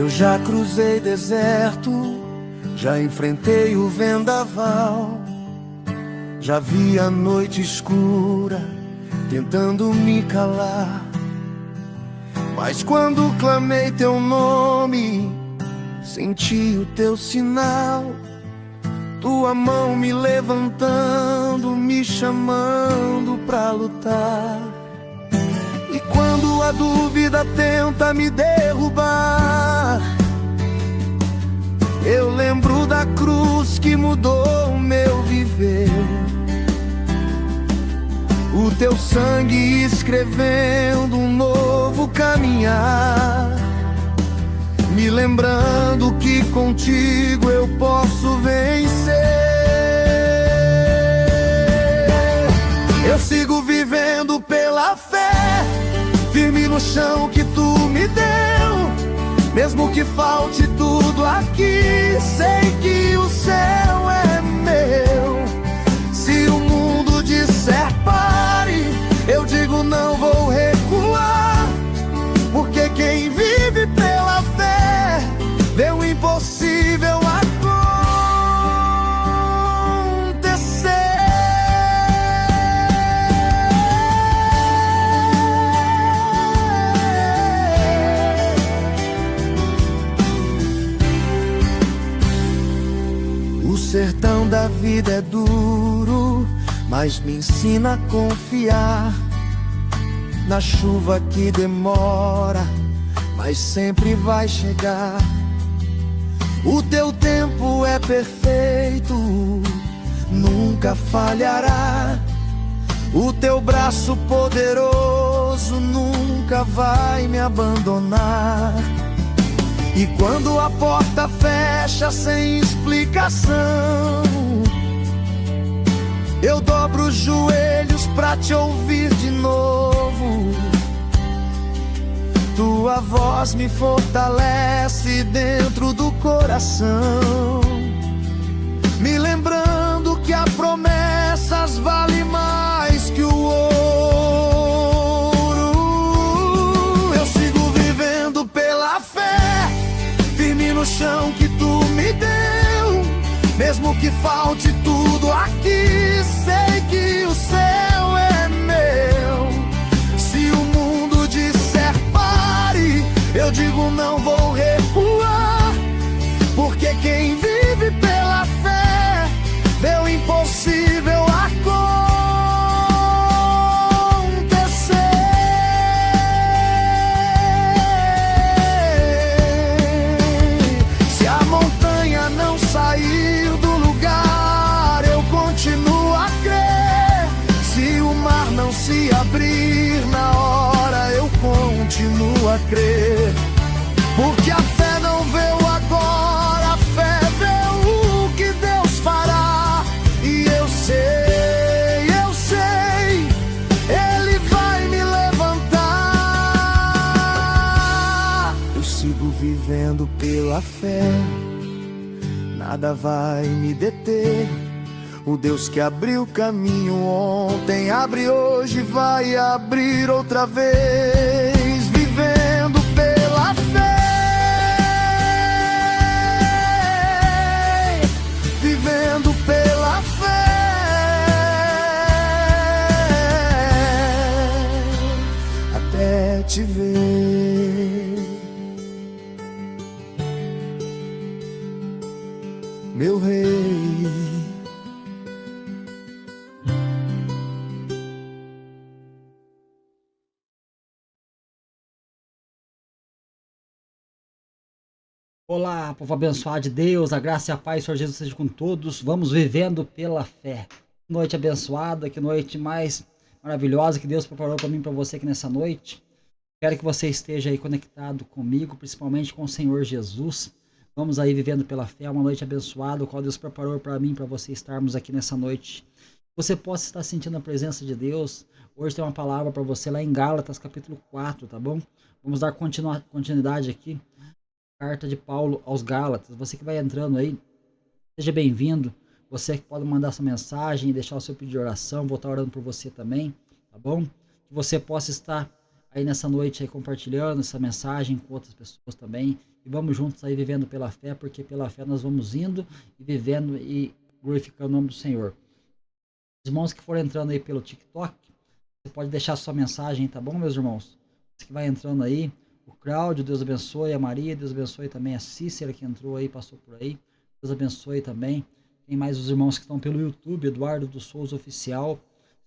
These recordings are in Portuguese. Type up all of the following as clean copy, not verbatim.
Eu já cruzei deserto, já enfrentei o vendaval, já vi a noite escura tentando me calar. Mas quando clamei teu nome, senti o teu sinal, tua mão me levantando, me chamando pra lutar. E quando a dúvida tenta me derrubar, eu lembro da cruz que mudou o meu viver. O teu sangue escrevendo um novo caminhar, me lembrando que contigo eu posso vencer. Eu sigo vivendo pela fé, firme no chão que tu me deu. Mesmo que falte tudo aqui, sei que o céu é meu. Se o mundo disser pare, eu digo não vou recuar, porque quem vive pela fé vê o impossível acontecer. O sertão da vida é duro, mas me ensina a confiar na chuva que demora, mas sempre vai chegar. O teu tempo é perfeito, nunca falhará. O teu braço poderoso nunca vai me abandonar. E quando a porta fecha sem explicação, eu dobro os joelhos pra te ouvir de novo. Tua voz me fortalece dentro do coração, me lembrando que há promessas vale mais que o ouro. Eu sigo vivendo pela fé, firme no chão que tu me deu. Mesmo que falte tudo aqui, sei que o céu é meu. Se o mundo disser pare, eu digo não vou recuar, porque quem vive pela fé vê o impossível acontecer. Se a montanha não sair do lugar, eu continuo a crer. Se o mar não se abrir na hora, eu continuo a crer. Porque a fé não vê o agora, a fé vê o que Deus fará. E eu sei, Ele vai me levantar. Eu sigo vivendo pela fé, nada vai me deter. O Deus que abriu caminho ontem, abre hoje, vai abrir outra vez. Vivendo pela fé, vivendo pela fé, até te ver, meu rei. Olá, povo abençoado de Deus, a graça e a paz do Senhor Jesus seja com todos. Vamos vivendo pela fé. Que noite abençoada, que noite mais maravilhosa que Deus preparou para mim e para você aqui nessa noite. Quero que você esteja aí conectado comigo, principalmente com o Senhor Jesus. Vamos aí vivendo pela fé, uma noite abençoada, o qual Deus preparou para mim e para você estarmos aqui nessa noite. Você possa estar sentindo a presença de Deus. Hoje tem uma palavra para você lá em Gálatas, capítulo 4, tá bom? Vamos dar continuidade aqui. Carta de Paulo aos Gálatas. Você que vai entrando aí, seja bem-vindo. Você que pode mandar sua mensagem, deixar o seu pedido de oração, vou estar orando por você também, tá bom? Que você possa estar aí nessa noite aí compartilhando essa mensagem com outras pessoas também. E vamos juntos aí vivendo pela fé, porque pela fé nós vamos indo e vivendo e glorificando o nome do Senhor. Os irmãos que forem entrando aí pelo TikTok, você pode deixar sua mensagem, tá bom, meus irmãos? Você que vai entrando aí, o Cláudio, Deus abençoe, a Maria, Deus abençoe também, a Cícera que entrou aí, passou por aí, Deus abençoe também. Tem mais os irmãos que estão pelo YouTube, Eduardo dos Souza Oficial,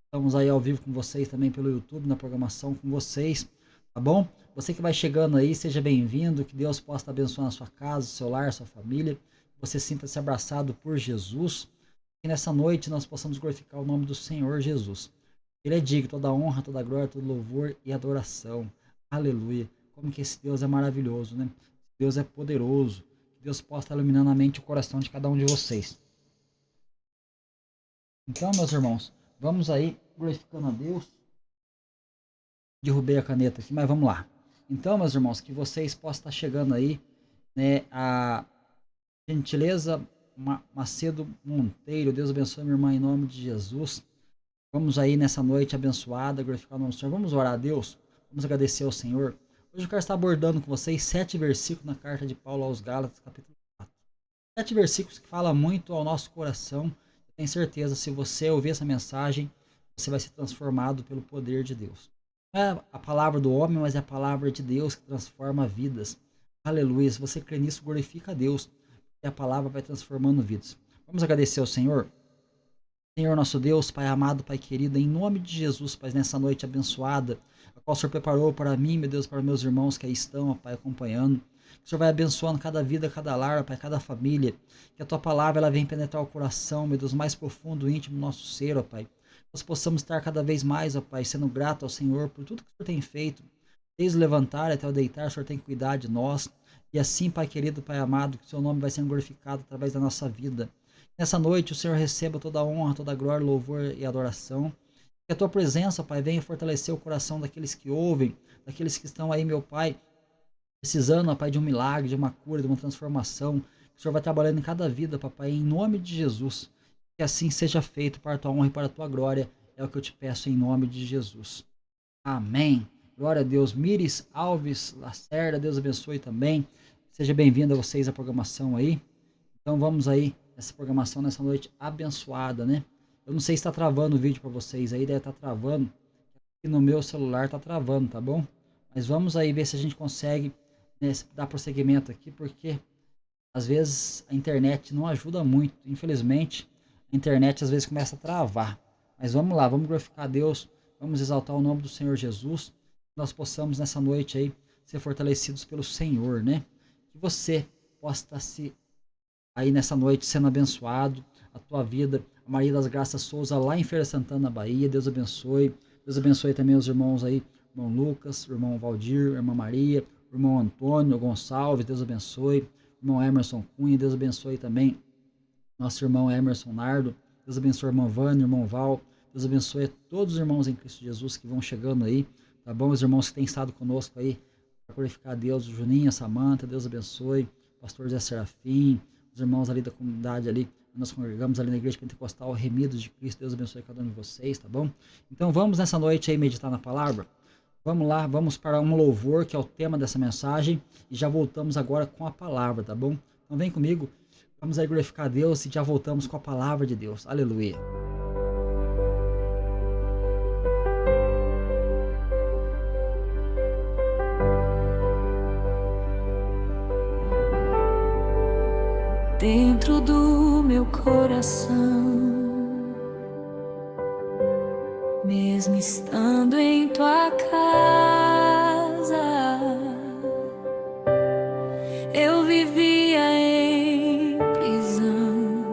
estamos aí ao vivo com vocês também pelo YouTube, na programação com vocês, tá bom? Você que vai chegando aí, seja bem-vindo, que Deus possa abençoar a sua casa, seu lar, sua família, você sinta-se abraçado por Jesus, e nessa noite nós possamos glorificar o nome do Senhor Jesus. Ele é digno, toda honra, toda glória, todo louvor e adoração. Aleluia. Como que esse Deus é maravilhoso, né? Deus é poderoso. Deus possa estar iluminando a mente e o coração de cada um de vocês. Então, meus irmãos, vamos aí glorificando a Deus. Derrubei a caneta aqui, mas vamos lá. Então, meus irmãos, que vocês possam estar chegando aí, né? A gentileza Macedo Monteiro, Deus abençoe minha irmã em nome de Jesus. Vamos aí nessa noite abençoada, glorificar o nome do Senhor. Vamos orar a Deus, vamos agradecer ao Senhor. Hoje eu quero estar abordando com vocês 7 versículos na carta de Paulo aos Gálatas, capítulo 4. 7 versículos que falam muito ao nosso coração. Eu tenho certeza, se você ouvir essa mensagem, você vai ser transformado pelo poder de Deus. Não é a palavra do homem, mas é a palavra de Deus que transforma vidas. Aleluia. Se você crê nisso, glorifica a Deus, e a palavra vai transformando vidas. Vamos agradecer ao Senhor. Senhor nosso Deus, Pai amado, Pai querido, em nome de Jesus, Pai, nessa noite abençoada, a qual o Senhor preparou para mim, meu Deus, para meus irmãos que aí estão, ó Pai, acompanhando. Que o Senhor vai abençoando cada vida, cada lar, ó Pai, cada família. Que a Tua palavra ela venha penetrar o coração, meu Deus, mais profundo, íntimo do nosso ser, ó Pai. Nós possamos estar cada vez mais, ó Pai, sendo grato ao Senhor por tudo que o Senhor tem feito. Desde o levantar até o deitar, o Senhor tem cuidado de nós. E assim, Pai querido, Pai amado, que o Seu nome vai sendo glorificado através da nossa vida. Nessa noite o Senhor receba toda a honra, toda a glória, louvor e adoração. Que a Tua presença, Pai, venha fortalecer o coração daqueles que ouvem, daqueles que estão aí, meu Pai, precisando, Pai, de um milagre, de uma cura, de uma transformação. Que o Senhor vai trabalhando em cada vida, Papai, em nome de Jesus. Que assim seja feito para a Tua honra e para a Tua glória. É o que eu te peço em nome de Jesus. Amém. Glória a Deus. Miris Alves Lacerda, Deus abençoe também. Seja bem-vindo a vocês à programação aí. Então vamos aí. Essa programação nessa noite abençoada, né? Eu não sei se está travando o vídeo para vocês aí, deve estar travando. Aqui no meu celular está travando, tá bom? Mas vamos aí ver se a gente consegue, né, dar prosseguimento aqui, porque às vezes a internet não ajuda muito. Infelizmente, a internet às vezes começa a travar. Mas vamos lá, vamos glorificar a Deus, vamos exaltar o nome do Senhor Jesus. Que nós possamos nessa noite aí ser fortalecidos pelo Senhor, né? Que você possa estar aí nessa noite sendo abençoado, a tua vida, a Maria das Graças Souza lá em Feira Santana, Bahia, Deus abençoe também os irmãos aí, irmão Lucas, irmão Valdir, irmã Maria, irmão Antônio Gonçalves, Deus abençoe, irmão Emerson Cunha, Deus abençoe também, nosso irmão Emerson Nardo, Deus abençoe irmão Vânia, irmão Val, Deus abençoe a todos os irmãos em Cristo Jesus que vão chegando aí, tá bom? Os irmãos que têm estado conosco aí, para glorificar a Deus, o Juninho, a Samanta, Deus abençoe, pastor Zé Serafim, os irmãos ali da comunidade ali, nós congregamos ali na Igreja Pentecostal Remidos de Cristo, Deus abençoe cada um de vocês, tá bom? Então vamos nessa noite aí meditar na palavra, vamos lá, vamos para um louvor que é o tema dessa mensagem e já voltamos agora com a palavra, tá bom? Então vem comigo, vamos aí glorificar a Deus e já voltamos com a palavra de Deus, aleluia. Dentro do meu coração, mesmo estando em tua casa, eu vivia em prisão.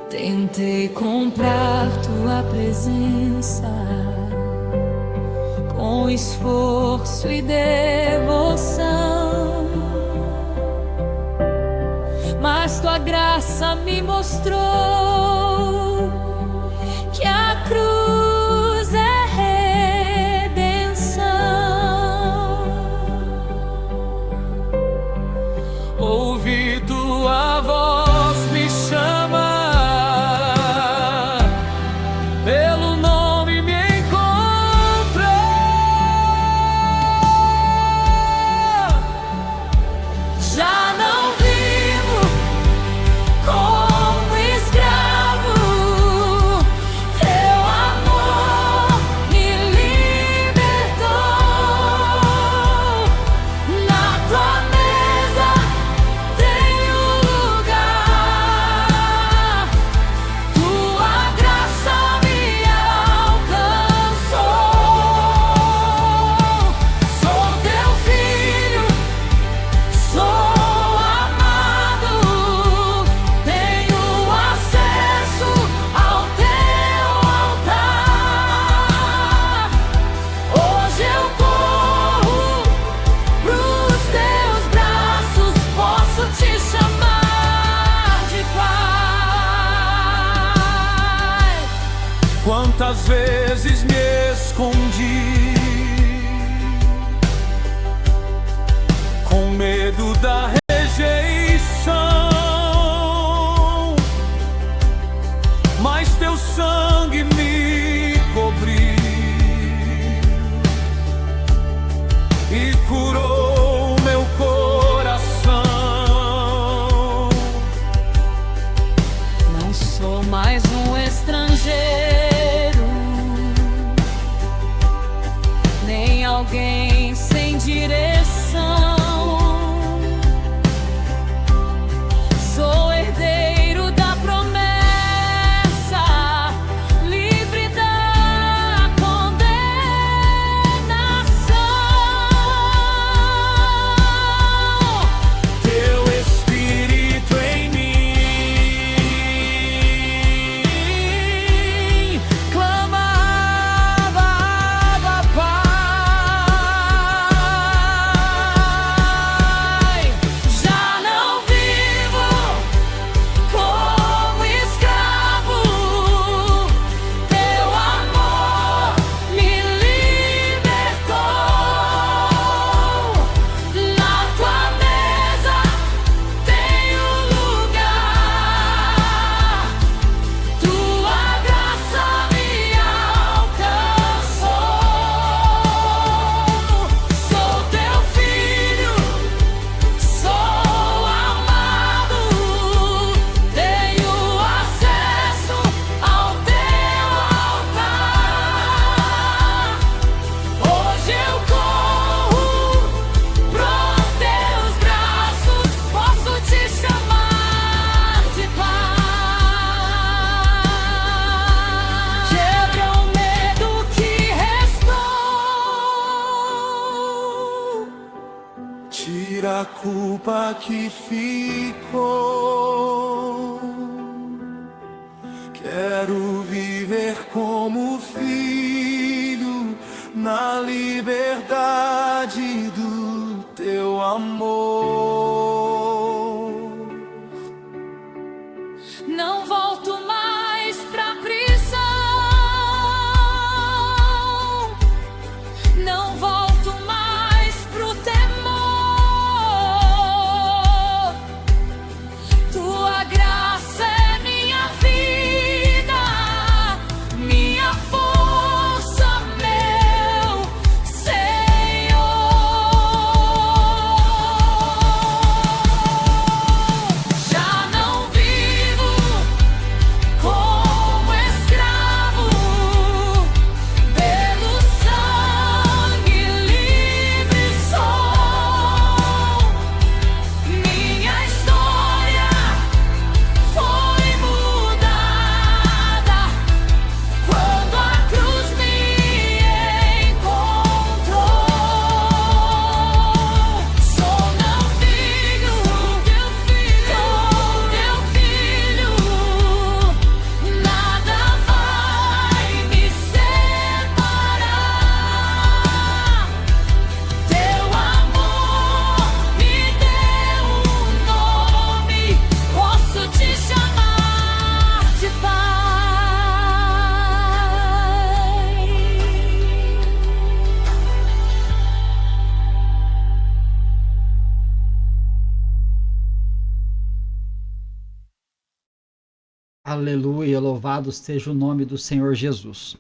Tentei comprar tua presença com esforço e devoção, mas tua graça me mostrou que a cruz é redenção. Ouvi tua voz me chamar, pelo nome me Quantas vezes me escondi com medo da rejeição, mas teu sangue me cobriu e curou meu coração. Não sou mais um estrangeiro, nem alguém sem direção. Sou herdeiro da promessa, livre da condenação. Teu Espírito em mim clamava, Abba, Pai. Já não vivo como escravo, teu amor me libertou. Na tua mesa tenho lugar, tua graça me alcançou. Sou teu filho, sou amado, tenho acesso ao teu altar. Hoje eu corro pros teus braços, posso te chamar de pai. Quebra o medo que restou, Tira a culpa que ficou. Quero viver como filho na liberdade do teu amor. não volto mais pra prisão, não volto mais pro temor. Tua graça é minha vida, minha força, meu Senhor. Já não vivo como escravo, pelo sangue livre sou. Minha história foi mudada quando a cruz me encontrou. Sou teu filho, nada vai me separar. Teu amor me deu um nome, posso te chamar de pai. Aleluia, louvado seja o nome do Senhor Jesus.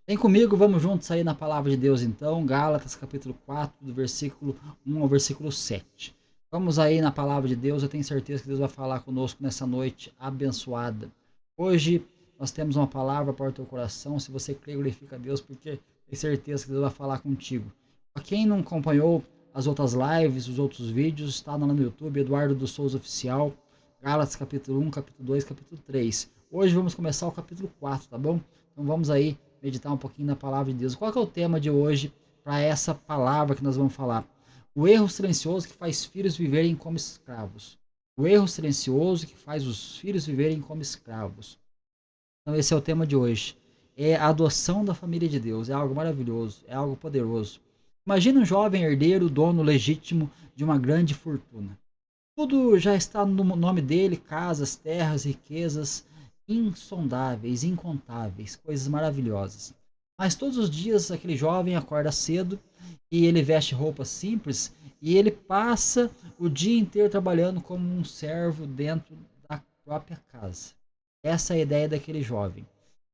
Vem comigo, vamos juntos aí na palavra de Deus então, Gálatas capítulo 4, do versículo 1 ao versículo 7. Vamos aí na palavra de Deus, eu tenho certeza que Deus vai falar conosco nessa noite abençoada. Hoje nós temos uma palavra para o teu coração, se você crê, glorifica a Deus, porque tenho certeza que Deus vai falar contigo. Para quem não acompanhou as outras lives, os outros vídeos, está lá no YouTube, Eduardo dos Souza Oficial, Gálatas capítulo 1, capítulo 2, capítulo 3. Hoje vamos começar o capítulo 4, tá bom? Então vamos aí meditar um pouquinho na palavra de Deus. Qual que é o tema de hoje para essa palavra que nós vamos falar? O erro silencioso que faz filhos viverem como escravos. O erro silencioso que faz os filhos viverem como escravos. Então esse é o tema de hoje. É a adoção da família de Deus. É algo maravilhoso, é algo poderoso. Imagina um jovem herdeiro, dono legítimo de uma grande fortuna. Tudo já está no nome dele, casas, terras, riquezas, insondáveis, incontáveis, coisas maravilhosas. Mas todos os dias aquele jovem acorda cedo e ele veste roupas simples e ele passa o dia inteiro trabalhando como um servo dentro da própria casa. Essa é a ideia daquele jovem.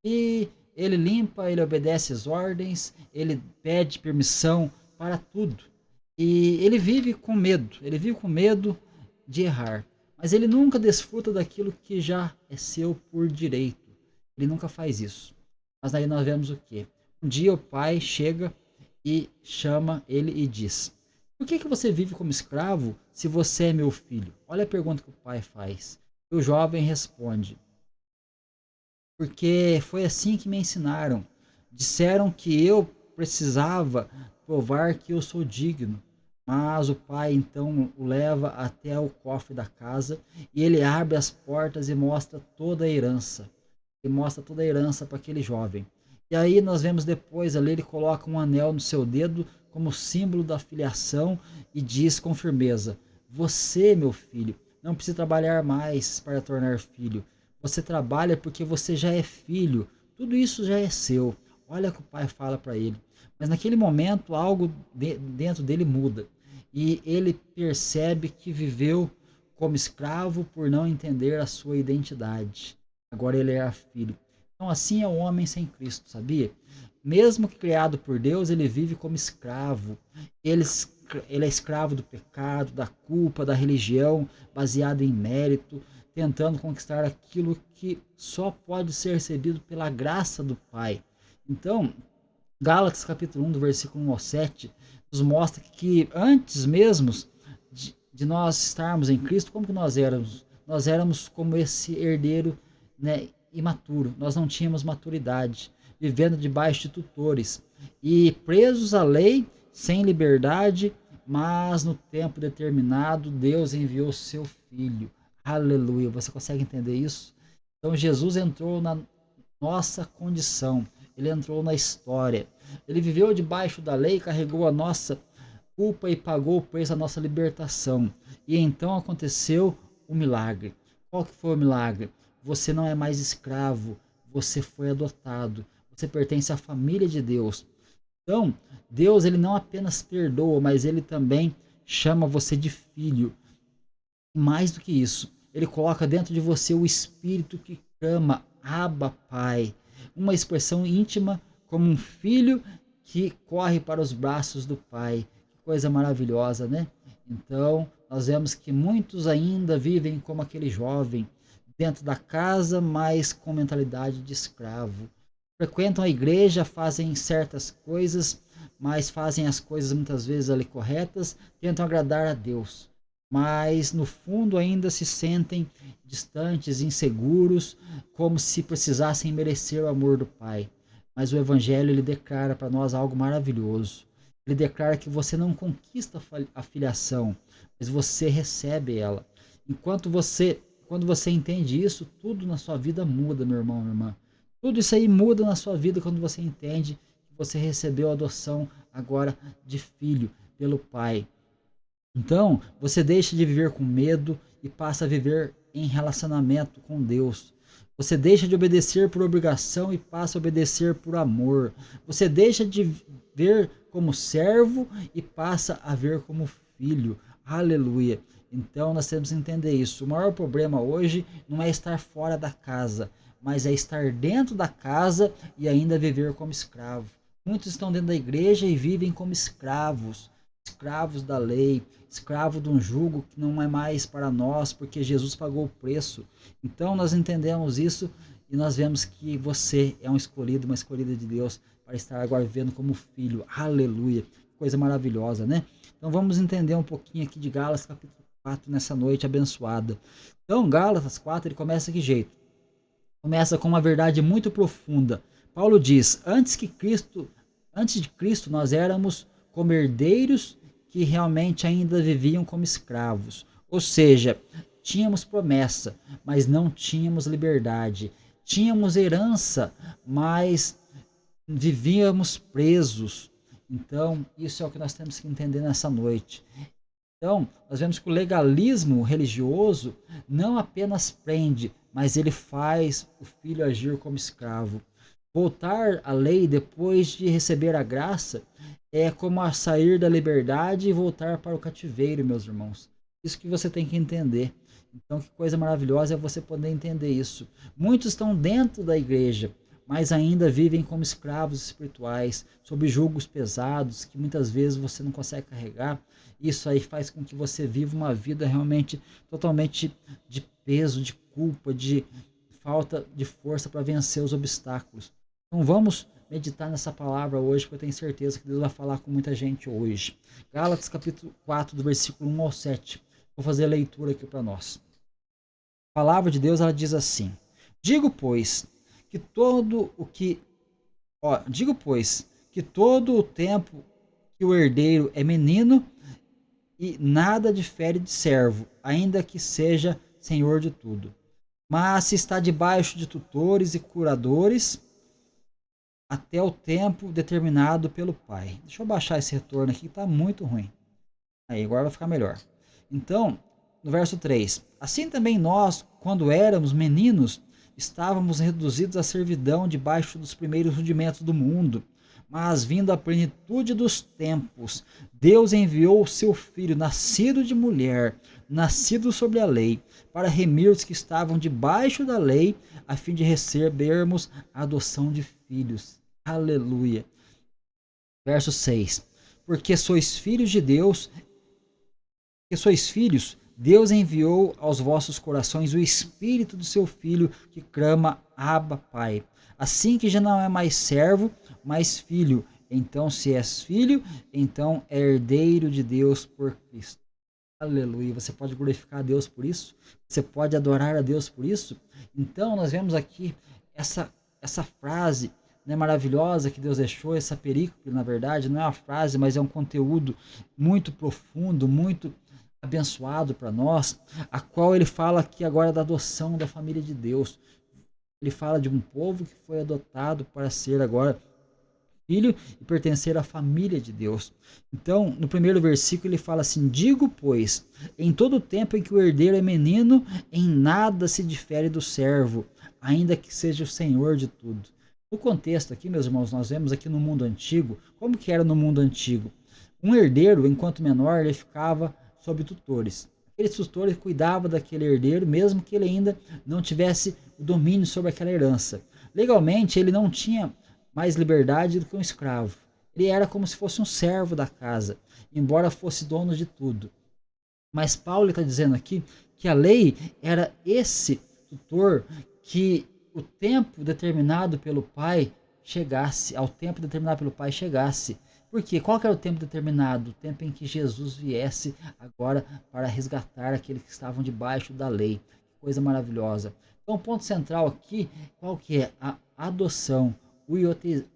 E ele limpa, ele obedece às ordens, ele pede permissão para tudo. E ele vive com medo de errar. Mas ele nunca desfruta daquilo que já é seu por direito. Ele nunca faz isso. Mas aí nós vemos o quê? Um dia o pai chega e chama ele e diz: por que você vive como escravo se você é meu filho? Olha a pergunta que o pai faz. E o jovem responde: porque foi assim que me ensinaram. Disseram que eu precisava provar que eu sou digno. Mas o pai então o leva até o cofre da casa e ele abre as portas e mostra toda a herança. E mostra toda a herança para aquele jovem. E aí nós vemos depois ali, ele coloca um anel no seu dedo como símbolo da filiação e diz com firmeza: você, meu filho, não precisa trabalhar mais para tornar filho. Você trabalha porque você já é filho. Tudo isso já é seu. Olha o que o pai fala para ele. Mas naquele momento algo dentro dele muda. E ele percebe que viveu como escravo por não entender a sua identidade. Agora ele era filho. Então assim é o homem sem Cristo, sabia? Mesmo que criado por Deus, ele vive como escravo. Ele é escravo do pecado, da culpa, da religião, baseado em mérito, tentando conquistar aquilo que só pode ser recebido pela graça do Pai. Então, Gálatas capítulo 1, do versículo 1 ao 7, nos mostra que antes mesmo de nós estarmos em Cristo, como que nós éramos? Nós éramos como esse herdeiro, né, imaturo. Nós não tínhamos maturidade, vivendo debaixo de tutores e presos à lei, sem liberdade, mas no tempo determinado Deus enviou seu Filho. Aleluia, você consegue entender isso? Então Jesus entrou na nossa condição, ele entrou na história, ele viveu debaixo da lei, carregou a nossa culpa e pagou o preço da nossa libertação. E então aconteceu o milagre. Qual que foi o milagre? Você não é mais escravo, você foi adotado, você pertence à família de Deus. Então, Deus ele não apenas perdoa, mas ele também chama você de filho. Mais do que isso, ele coloca dentro de você o Espírito que clama: Abba, Pai. Uma expressão íntima, como um filho que corre para os braços do Pai. Que coisa maravilhosa, né? Então, nós vemos que muitos ainda vivem como aquele jovem, dentro da casa, mas com mentalidade de escravo. Frequentam a igreja, fazem certas coisas, mas fazem as coisas muitas vezes ali corretas, tentam agradar a Deus. Mas no fundo ainda se sentem distantes, inseguros, como se precisassem merecer o amor do Pai. Mas o Evangelho ele declara para nós algo maravilhoso. Ele declara que você não conquista a filiação, mas você recebe ela. Quando você entende isso, tudo na sua vida muda, meu irmão, minha irmã. Tudo isso aí muda na sua vida quando você entende que você recebeu a adoção agora de filho pelo Pai. Então, você deixa de viver com medo e passa a viver em relacionamento com Deus. Você deixa de obedecer por obrigação e passa a obedecer por amor. Você deixa de ver como servo e passa a ver como filho. Aleluia. Então nós temos que entender isso. O maior problema hoje não é estar fora da casa, mas é estar dentro da casa e ainda viver como escravo. Muitos estão dentro da igreja e vivem como escravos. Escravos da lei, escravo de um jugo que não é mais para nós, porque Jesus pagou o preço. Então nós entendemos isso e nós vemos que você é um escolhido, uma escolhida de Deus para estar agora vivendo como filho. Aleluia, coisa maravilhosa, né? Então vamos entender um pouquinho aqui de Gálatas capítulo 4 nessa noite abençoada. Então Gálatas 4 ele começa de que jeito? Começa com uma verdade muito profunda. Paulo diz: antes de Cristo nós éramos como herdeiros que realmente ainda viviam como escravos. Ou seja, tínhamos promessa, mas não tínhamos liberdade. Tínhamos herança, mas vivíamos presos. Então, isso é o que nós temos que entender nessa noite. Então, nós vemos que o legalismo religioso não apenas prende, mas ele faz o filho agir como escravo. Voltar à lei depois de receber a graça é como a sair da liberdade e voltar para o cativeiro, meus irmãos. Isso que você tem que entender. Então, que coisa maravilhosa é você poder entender isso. Muitos estão dentro da igreja, mas ainda vivem como escravos espirituais, sob julgos pesados, que muitas vezes você não consegue carregar. Isso aí faz com que você viva uma vida realmente totalmente de peso, de culpa, de falta de força para vencer os obstáculos. Então vamos meditar nessa palavra hoje, porque eu tenho certeza que Deus vai falar com muita gente hoje. Gálatas capítulo 4, do versículo 1 ao 7. Vou fazer a leitura aqui para nós. A palavra de Deus, ela diz assim: Digo, pois, que todo o tempo que o herdeiro é menino e nada difere de servo, ainda que seja senhor de tudo. Mas se está debaixo de tutores e curadores, até o tempo determinado pelo Pai. Deixa eu baixar esse retorno aqui, está muito ruim. Aí, agora vai ficar melhor. Então, no verso 3. Assim também nós, quando éramos meninos, estávamos reduzidos à servidão debaixo dos primeiros rudimentos do mundo. Mas, vindo a plenitude dos tempos, Deus enviou o seu Filho, nascido de mulher, nascido sobre a lei, para remir os que estavam debaixo da lei, a fim de recebermos a adoção de filhos. Aleluia. Verso 6. Porque sois filhos de Deus, Deus enviou aos vossos corações o Espírito do seu Filho, que clama, Abba, Pai. Assim que já não é mais servo, mas filho. Então, se és filho, então é herdeiro de Deus por Cristo. Aleluia. Você pode glorificar a Deus por isso? Você pode adorar a Deus por isso? Então, nós vemos aqui essa frase, né, maravilhosa que Deus deixou, essa perícope, na verdade, não é uma frase, mas é um conteúdo muito profundo, muito abençoado para nós, a qual ele fala aqui agora da adoção da família de Deus. Ele fala de um povo que foi adotado para ser agora filho e pertencer à família de Deus. Então, no primeiro versículo ele fala assim: Digo, pois, em todo o tempo em que o herdeiro é menino, em nada se difere do servo, ainda que seja o senhor de tudo. No contexto aqui, meus irmãos, nós vemos aqui no mundo antigo, como que era no mundo antigo? Um herdeiro, enquanto menor, ele ficava sob tutores. Aqueles tutores cuidavam daquele herdeiro, mesmo que ele ainda não tivesse o domínio sobre aquela herança. Legalmente, ele não tinha mais liberdade do que um escravo. Ele era como se fosse um servo da casa, embora fosse dono de tudo. Mas Paulo está dizendo aqui que a lei era esse tutor que o tempo determinado pelo Pai chegasse, ao tempo determinado pelo Pai chegasse. Por quê? Qual que era o tempo determinado? O tempo em que Jesus viesse agora para resgatar aqueles que estavam debaixo da lei. Coisa maravilhosa. Então o ponto central aqui, qual que é? A adoção,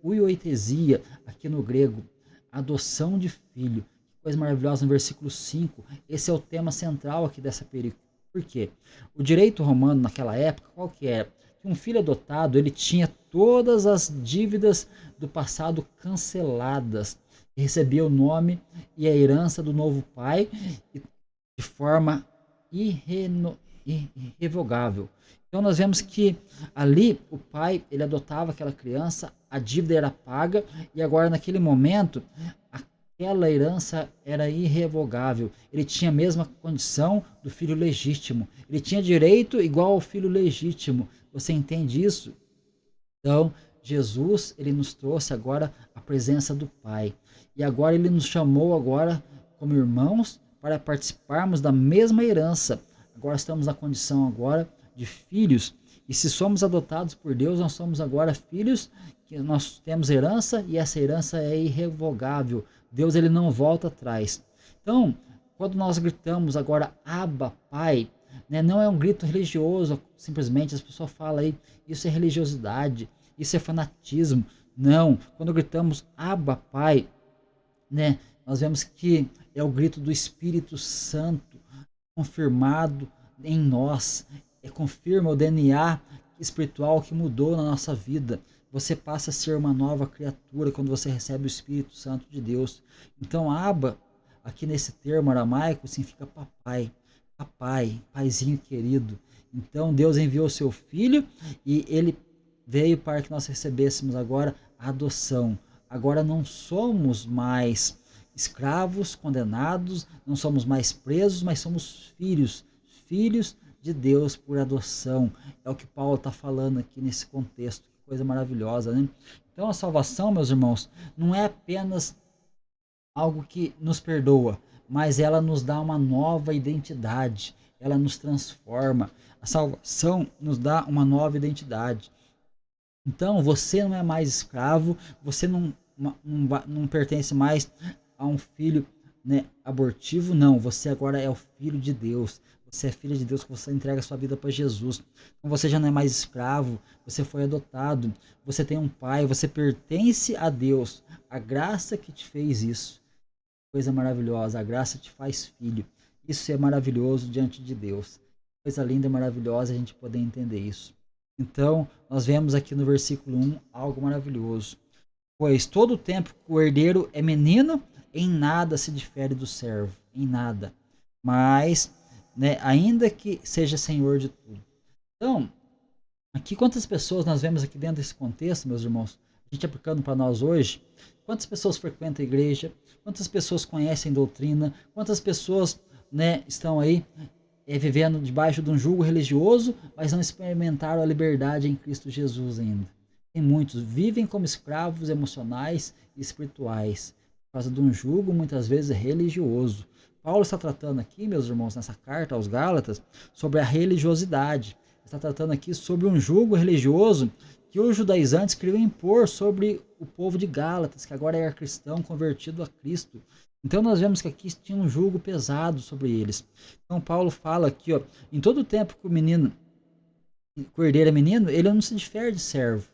uioitesia, aqui no grego, adoção de filho. Coisa maravilhosa no versículo 5. Esse é o tema central aqui dessa perícope. Por quê? O direito romano naquela época, qual que era? Um filho adotado, ele tinha todas as dívidas do passado canceladas, recebia o nome e a herança do novo pai de forma irrevogável. Então nós vemos que ali o pai, ele adotava aquela criança, a dívida era paga e agora naquele momento aquela herança era irrevogável. Ele tinha a mesma condição do filho legítimo. Ele tinha direito igual ao filho legítimo. Você entende isso? Então, Jesus, ele nos trouxe agora a presença do Pai. E agora ele nos chamou agora como irmãos para participarmos da mesma herança. Agora estamos na condição agora de filhos. E se somos adotados por Deus, nós somos agora filhos, que nós temos herança e essa herança é irrevogável. Deus, ele não volta atrás. Então, quando nós gritamos agora Abba, Pai, né, não é um grito religioso, simplesmente as pessoas falam aí, isso é religiosidade, isso é fanatismo. Não, quando gritamos Abba, Pai, né, nós vemos que é o grito do Espírito Santo confirmado em nós. Confirma o DNA espiritual que mudou na nossa vida. Você passa a ser uma nova criatura quando você recebe o Espírito Santo de Deus. Então, Abba, aqui nesse termo aramaico, significa papai, papai, paizinho querido. Então Deus enviou o seu Filho e ele veio para que nós recebêssemos agora a adoção. Agora não somos mais escravos, condenados, não somos mais presos, mas somos filhos, filhos de Deus por adoção. É o que Paulo está falando aqui nesse contexto. Que coisa maravilhosa, né? Então a salvação, meus irmãos, não é apenas algo que nos perdoa, mas ela nos dá uma nova identidade, ela nos transforma. A salvação nos dá uma nova identidade. Então você não é mais escravo, você não pertence mais a um filho, né, abortivo, não. Você agora é o filho de Deus. Você é filho de Deus, que você entrega a sua vida para Jesus. Então você já não é mais escravo, você foi adotado, você tem um pai, você pertence a Deus. A graça que te fez isso. Coisa maravilhosa, a graça te faz filho. Isso é maravilhoso diante de Deus. Coisa linda e maravilhosa a gente poder entender isso. Então, nós vemos aqui no versículo 1 algo maravilhoso. Pois todo o tempo que o herdeiro é menino, em nada se difere do servo, em nada. Mas, né, ainda que seja senhor de tudo. Então, aqui quantas pessoas nós vemos aqui dentro desse contexto, meus irmãos? A gente aplicando para nós hoje, quantas pessoas frequentam a igreja, quantas pessoas conhecem doutrina, quantas pessoas, né, estão aí vivendo debaixo de um jugo religioso, mas não experimentaram a liberdade em Cristo Jesus ainda. Tem muitos, vivem como escravos emocionais e espirituais, por causa de um jugo muitas vezes religioso. Paulo está tratando aqui, meus irmãos, nessa carta aos Gálatas, sobre a religiosidade. Está tratando aqui sobre um jugo religioso que os judaizantes queriam impor sobre o povo de Gálatas, que agora era cristão, convertido a Cristo. Então nós vemos que aqui tinha um jugo pesado sobre eles. Então Paulo fala aqui, ó, em todo o tempo que o herdeiro é menino, ele não se difere de servo.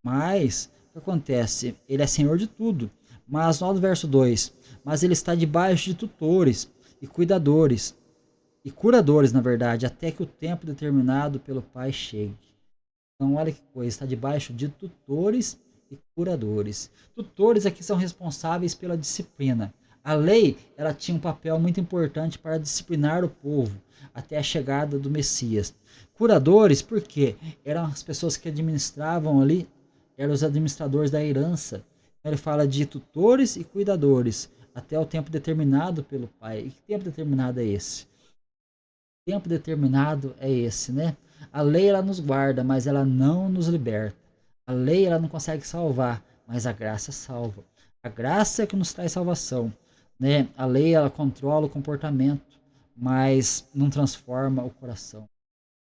Mas, o que acontece? Ele é senhor de tudo. Mas, no verso 2, mas ele está debaixo de tutores e cuidadores, e curadores, na verdade, até que o tempo determinado pelo Pai chegue. Então, olha que coisa, está debaixo de tutores e curadores. Tutores aqui são responsáveis pela disciplina. A lei, ela tinha um papel muito importante para disciplinar o povo até a chegada do Messias. Curadores, por quê? Eram as pessoas que administravam ali, eram os administradores da herança. Então ele fala de tutores e cuidadores até o tempo determinado pelo Pai. E que tempo determinado é esse? O tempo determinado é esse, né? A lei, ela nos guarda, mas ela não nos liberta. A lei, ela não consegue salvar, mas a graça salva. A graça é que nos traz salvação, né? A lei, ela controla o comportamento, mas não transforma o coração.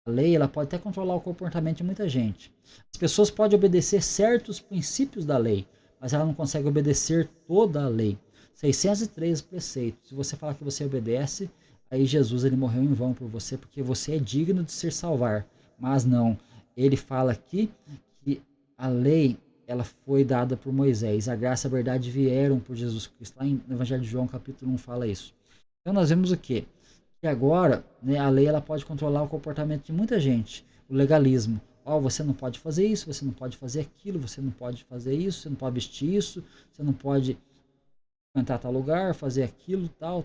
A lei, ela pode até controlar o comportamento de muita gente. As pessoas podem obedecer certos princípios da lei, mas ela não consegue obedecer toda a lei. 603 preceitos. Se você falar que você obedece, aí Jesus, ele morreu em vão por você, porque você é digno de ser salvar. Mas não. Ele fala aqui que a lei, ela foi dada por Moisés. A graça e a verdade vieram por Jesus Cristo. Lá no Evangelho de João, capítulo 1, fala isso. Então nós vemos o quê? Que agora, né, a lei, ela pode controlar o comportamento de muita gente. O legalismo. Ó, você não pode fazer isso, você não pode fazer aquilo, você não pode fazer isso, você não pode vestir isso, você não pode entrar a tal lugar, fazer aquilo, tal.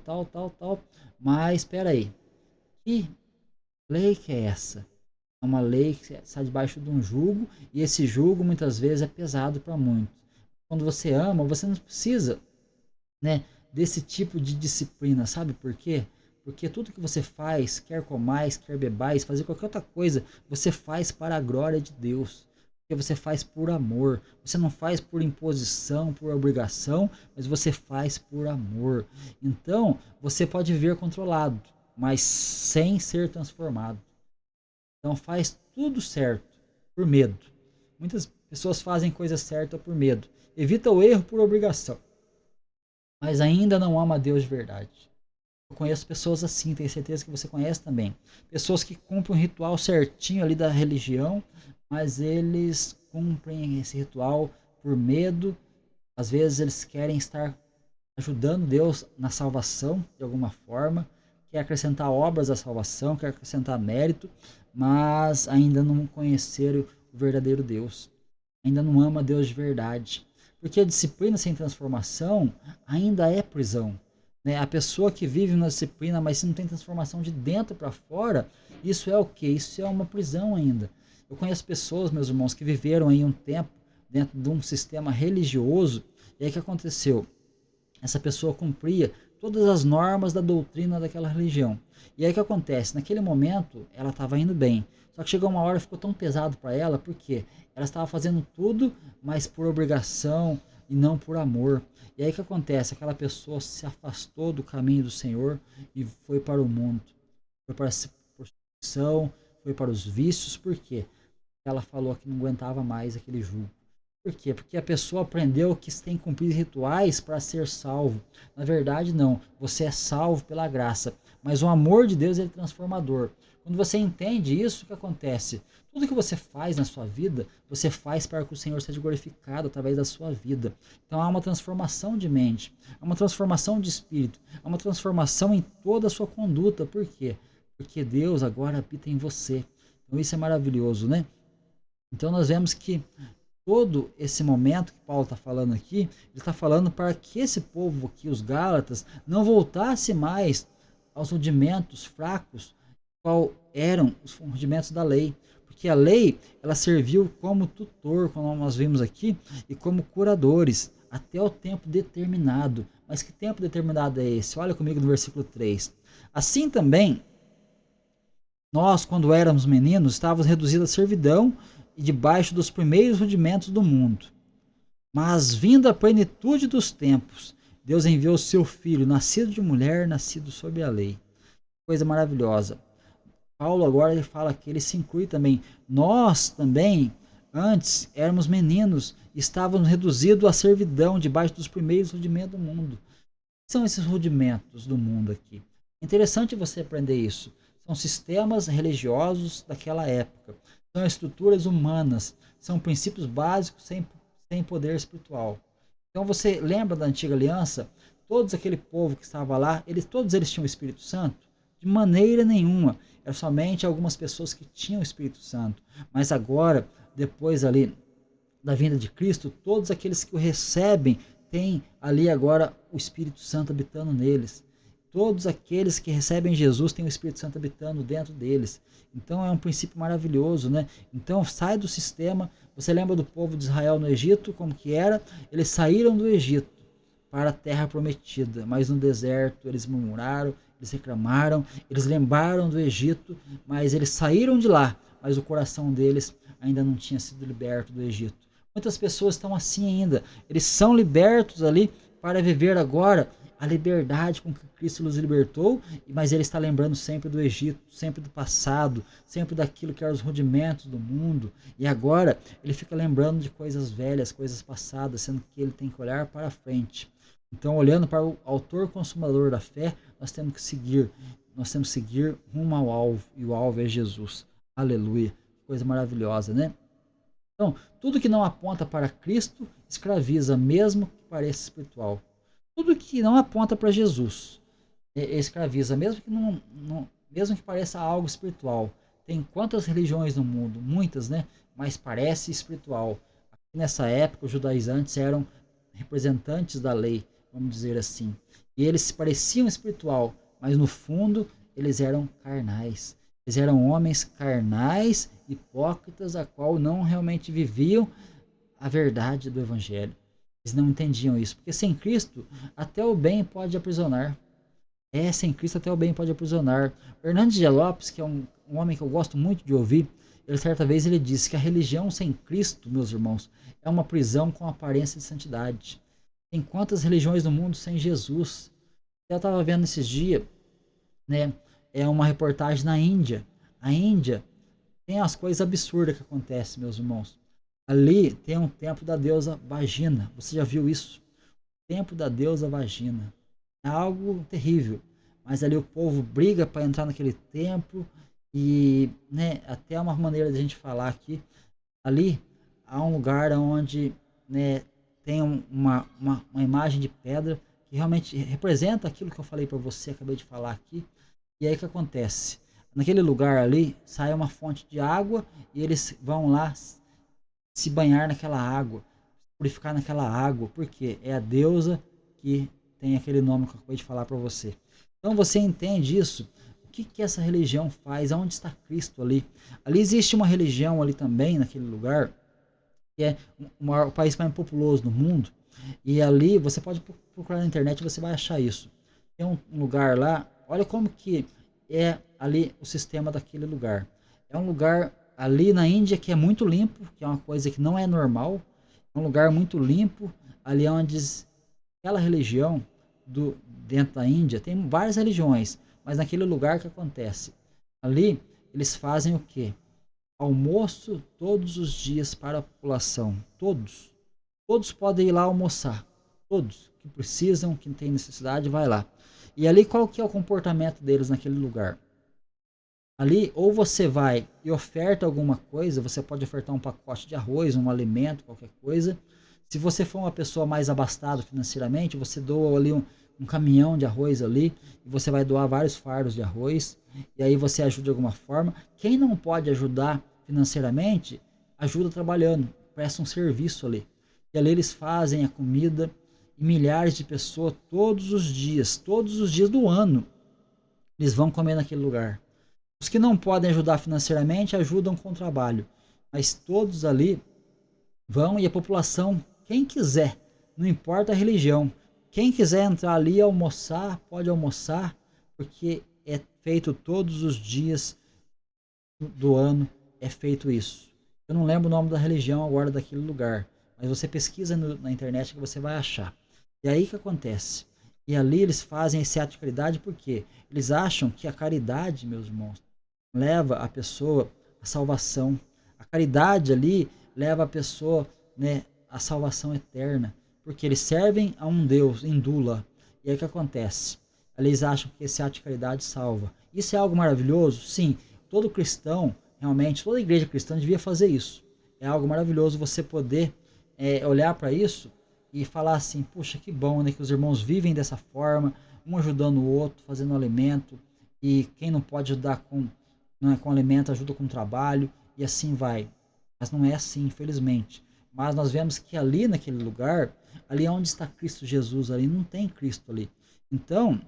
Mas, espera aí. Que lei que é essa? É uma lei que está debaixo de um jugo, e esse jugo muitas vezes é pesado para muitos. Quando você ama, você não precisa, né, desse tipo de disciplina, sabe por quê? Porque tudo que você faz, quer comais, quer bebais, fazer qualquer outra coisa, você faz para a glória de Deus. Porque você faz por amor. Você não faz por imposição, por obrigação, mas você faz por amor. Então, você pode viver controlado, mas sem ser transformado. Então, faz tudo certo por medo. Muitas pessoas fazem coisa certa por medo. Evita o erro por obrigação, mas ainda não ama a Deus de verdade. Eu conheço pessoas assim, tenho certeza que você conhece também. Pessoas que cumprem um ritual certinho ali da religião, mas eles cumprem esse ritual por medo. Às vezes eles querem estar ajudando Deus na salvação de alguma forma, quer acrescentar obras à salvação, quer acrescentar mérito, mas ainda não conheceram o verdadeiro Deus. Ainda não ama Deus de verdade. Porque a disciplina sem transformação ainda é prisão. né? A pessoa que vive na disciplina, mas se não tem transformação de dentro para fora, isso é o quê? Isso é uma prisão ainda. Eu conheço pessoas, meus irmãos, que viveram aí um tempo dentro de um sistema religioso, e aí o que aconteceu? Essa pessoa cumpria todas as normas da doutrina daquela religião. E aí o que acontece? Naquele momento ela estava indo bem, só que chegou uma hora e ficou tão pesado para ela, porque ela estava fazendo tudo, mas por obrigação e não por amor. E aí o que acontece? Aquela pessoa se afastou do caminho do Senhor e foi para o mundo, foi para a prostituição, foi para os vícios. Por quê? Ela falou que não aguentava mais aquele jugo. Por quê? Porque a pessoa aprendeu que tem que cumprir rituais para ser salvo. Na verdade, não. Você é salvo pela graça. Mas o amor de Deus é transformador. Quando você entende isso, o que acontece? Tudo que você faz na sua vida, você faz para que o Senhor seja glorificado através da sua vida. Então há uma transformação de mente, há uma transformação de espírito, há uma transformação em toda a sua conduta. Por quê? Porque Deus agora habita em você. Então isso é maravilhoso, né? Então nós vemos que todo esse momento que Paulo está falando aqui, ele está falando para que esse povo aqui, os Gálatas, não voltasse mais aos rudimentos fracos, qual eram os rudimentos da lei. Porque a lei, ela serviu como tutor, como nós vimos aqui, e como curadores, até o tempo determinado. Mas que tempo determinado é esse? Olha comigo no versículo 3. Assim também, nós, quando éramos meninos, estávamos reduzidos à servidão e debaixo dos primeiros rudimentos do mundo. Mas, vindo a plenitude dos tempos, Deus enviou o seu Filho, nascido de mulher, nascido sob a lei. Coisa maravilhosa. Paulo agora ele fala que ele se inclui também. Nós também, antes, éramos meninos, estávamos reduzidos à servidão, debaixo dos primeiros rudimentos do mundo. O que são esses rudimentos do mundo aqui? É interessante você aprender isso. São sistemas religiosos daquela época. São estruturas humanas, são princípios básicos sem poder espiritual. Então você lembra da antiga aliança? Todos aquele povo que estava lá, todos eles tinham o Espírito Santo? De maneira nenhuma. Eram somente algumas pessoas que tinham o Espírito Santo. Mas agora, depois ali da vinda de Cristo, todos aqueles que o recebem têm ali agora o Espírito Santo habitando neles. Todos aqueles que recebem Jesus têm o Espírito Santo habitando dentro deles. Então é um princípio maravilhoso, né? Então sai do sistema. Você lembra do povo de Israel no Egito, como que era? Eles saíram do Egito para a terra prometida, mas no deserto eles murmuraram, eles reclamaram, eles lembraram do Egito, mas eles saíram de lá, mas o coração deles ainda não tinha sido liberto do Egito. Muitas pessoas estão assim ainda. Eles são libertos ali para viver agora a liberdade com que Cristo os libertou, mas ele está lembrando sempre do Egito, sempre do passado, sempre daquilo que eram os rudimentos do mundo, e agora ele fica lembrando de coisas velhas, coisas passadas, sendo que ele tem que olhar para frente. Então, olhando para o autor consumador da fé, nós temos que seguir rumo ao alvo, e o alvo é Jesus. Aleluia, coisa maravilhosa, né? Então, tudo que não aponta para Cristo escraviza, mesmo que pareça espiritual. Tudo que não aponta para Jesus escraviza, mesmo que pareça algo espiritual. Tem quantas religiões no mundo? Muitas, né? Mas parece espiritual. Aqui nessa época, os judaizantes eram representantes da lei, vamos dizer assim. E eles se pareciam espiritual, mas no fundo eles eram carnais. Eles eram homens carnais, hipócritas, a qual não realmente viviam a verdade do Evangelho. Eles não entendiam isso, porque sem Cristo até o bem pode aprisionar. Sem Cristo até o bem pode aprisionar. Hernandes de Lopes, que é um homem que eu gosto muito de ouvir, certa vez ele disse que a religião sem Cristo, meus irmãos, é uma prisão com aparência de santidade. Tem quantas religiões no mundo sem Jesus? Eu estava vendo esses dias, né? É uma reportagem na Índia. A Índia tem as coisas absurdas que acontecem, meus irmãos. Ali tem um templo da deusa Vagina. Você já viu isso? Templo da deusa Vagina. É algo terrível. Mas ali o povo briga para entrar naquele templo. E, né, até uma maneira de a gente falar aqui. Ali há um lugar onde, né, tem uma imagem de pedra que realmente representa aquilo que eu falei para você, acabei de falar aqui. E aí o que acontece? Naquele lugar ali sai uma fonte de água e eles vão lá se banhar naquela água, purificar naquela água, porque é a deusa que tem aquele nome que eu acabei de falar para você. Então você entende isso? O que essa religião faz? Aonde está Cristo ali? Ali existe uma religião ali também, naquele lugar, que é o país mais populoso do mundo. E ali você pode procurar na internet, você vai achar isso. Tem um lugar lá, olha como que é ali o sistema daquele lugar. É um lugar ali na Índia que é muito limpo, que é uma coisa que não é normal. É um lugar muito limpo, ali onde aquela religião dentro da Índia, tem várias religiões, mas naquele lugar que acontece. Ali eles fazem o quê? Almoço todos os dias para a população. Todos. Todos podem ir lá almoçar. Todos que precisam, que têm necessidade, vai lá. E ali qual que é o comportamento deles naquele lugar? Ali ou você vai e oferta alguma coisa, você pode ofertar um pacote de arroz, um alimento, qualquer coisa. Se você for uma pessoa mais abastada financeiramente, você doa ali um caminhão de arroz ali, e você vai doar vários fardos de arroz, e aí você ajuda de alguma forma. Quem não pode ajudar financeiramente, ajuda trabalhando, presta um serviço ali. E ali eles fazem a comida, e milhares de pessoas todos os dias do ano, eles vão comer naquele lugar. Os que não podem ajudar financeiramente, ajudam com o trabalho. Mas todos ali vão, e a população, quem quiser, não importa a religião, quem quiser entrar ali e almoçar, pode almoçar, porque é feito todos os dias do ano, é feito isso. Eu não lembro o nome da religião agora daquele lugar, mas você pesquisa na internet que você vai achar. E aí o que acontece? E ali eles fazem esse ato de caridade porque eles acham que a caridade, meus irmãos, leva a pessoa à salvação. A caridade ali leva a pessoa, né, à salvação eterna. Porque eles servem a um Deus, Indula. E aí o que acontece? Eles acham que esse ato de caridade salva. Isso é algo maravilhoso? Sim. Todo cristão, realmente, toda igreja cristã devia fazer isso. É algo maravilhoso você poder olhar para isso e falar assim, puxa, que bom, né, que os irmãos vivem dessa forma, um ajudando o outro, fazendo alimento, e quem não pode ajudar com alimento, ajuda com trabalho, e assim vai. Mas não é assim, infelizmente. Mas nós vemos que ali naquele lugar, ali onde está Cristo Jesus, ali não tem Cristo ali. Então,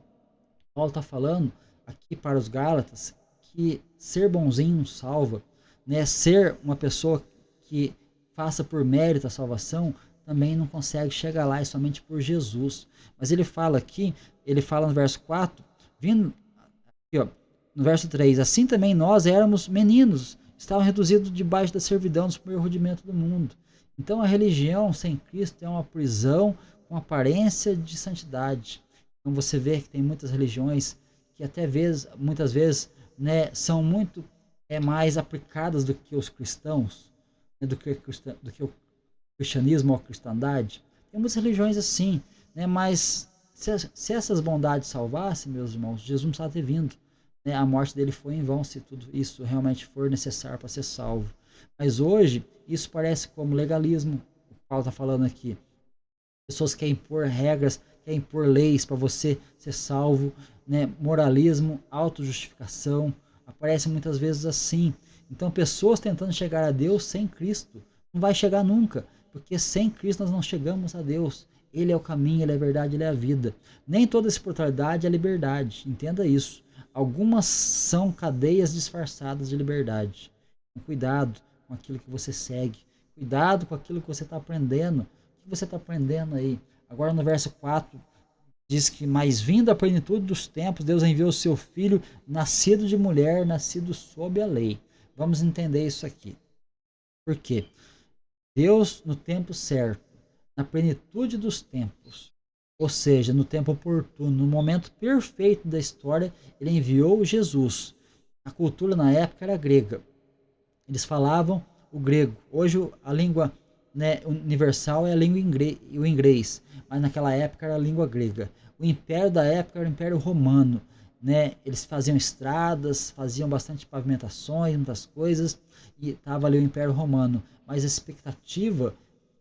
Paulo está falando aqui para os Gálatas que ser bonzinho não salva, né? Ser uma pessoa que faça por mérito a salvação também não consegue chegar lá, é somente por Jesus. Mas ele fala aqui, ele fala no verso 4, vindo aqui, ó, no verso 3, assim também nós éramos meninos, estavam reduzidos debaixo da servidão dos primeiros rudimentos do mundo. Então a religião sem Cristo é uma prisão com aparência de santidade. Então você vê que tem muitas religiões que muitas vezes, né, são muito mais aplicadas do que os cristãos, né, do que o cristianismo ou a cristandade. Tem muitas religiões assim, né, mas se essas bondades salvassem, meus irmãos, Jesus não precisava ter vindo. Né, a morte dele foi em vão se tudo isso realmente for necessário para ser salvo. Mas hoje, isso parece como legalismo, o Paulo está falando aqui. Pessoas querem impor regras, querem impor leis para você ser salvo, né? Moralismo, autojustificação, aparece muitas vezes assim. Então, pessoas tentando chegar a Deus sem Cristo, não vai chegar nunca, porque sem Cristo nós não chegamos a Deus. Ele é o caminho, Ele é a verdade, Ele é a vida. Nem toda espiritualidade é liberdade, entenda isso. Algumas são cadeias disfarçadas de liberdade. Então, cuidado com aquilo que você segue. Cuidado com aquilo que você está aprendendo. O que você está aprendendo aí? Agora no verso 4, diz que, mas vindo a plenitude dos tempos, Deus enviou o seu Filho, nascido de mulher, nascido sob a lei. Vamos entender isso aqui. Por quê? Deus, no tempo certo, na plenitude dos tempos, ou seja, no tempo oportuno, no momento perfeito da história, ele enviou Jesus. A cultura na época era grega. Eles falavam o grego. Hoje a língua, né, universal é a língua o inglês, mas naquela época era a língua grega. O império da época era o Império Romano. Né? Eles faziam estradas, faziam bastante pavimentações, muitas coisas, e estava ali o Império Romano. Mas a expectativa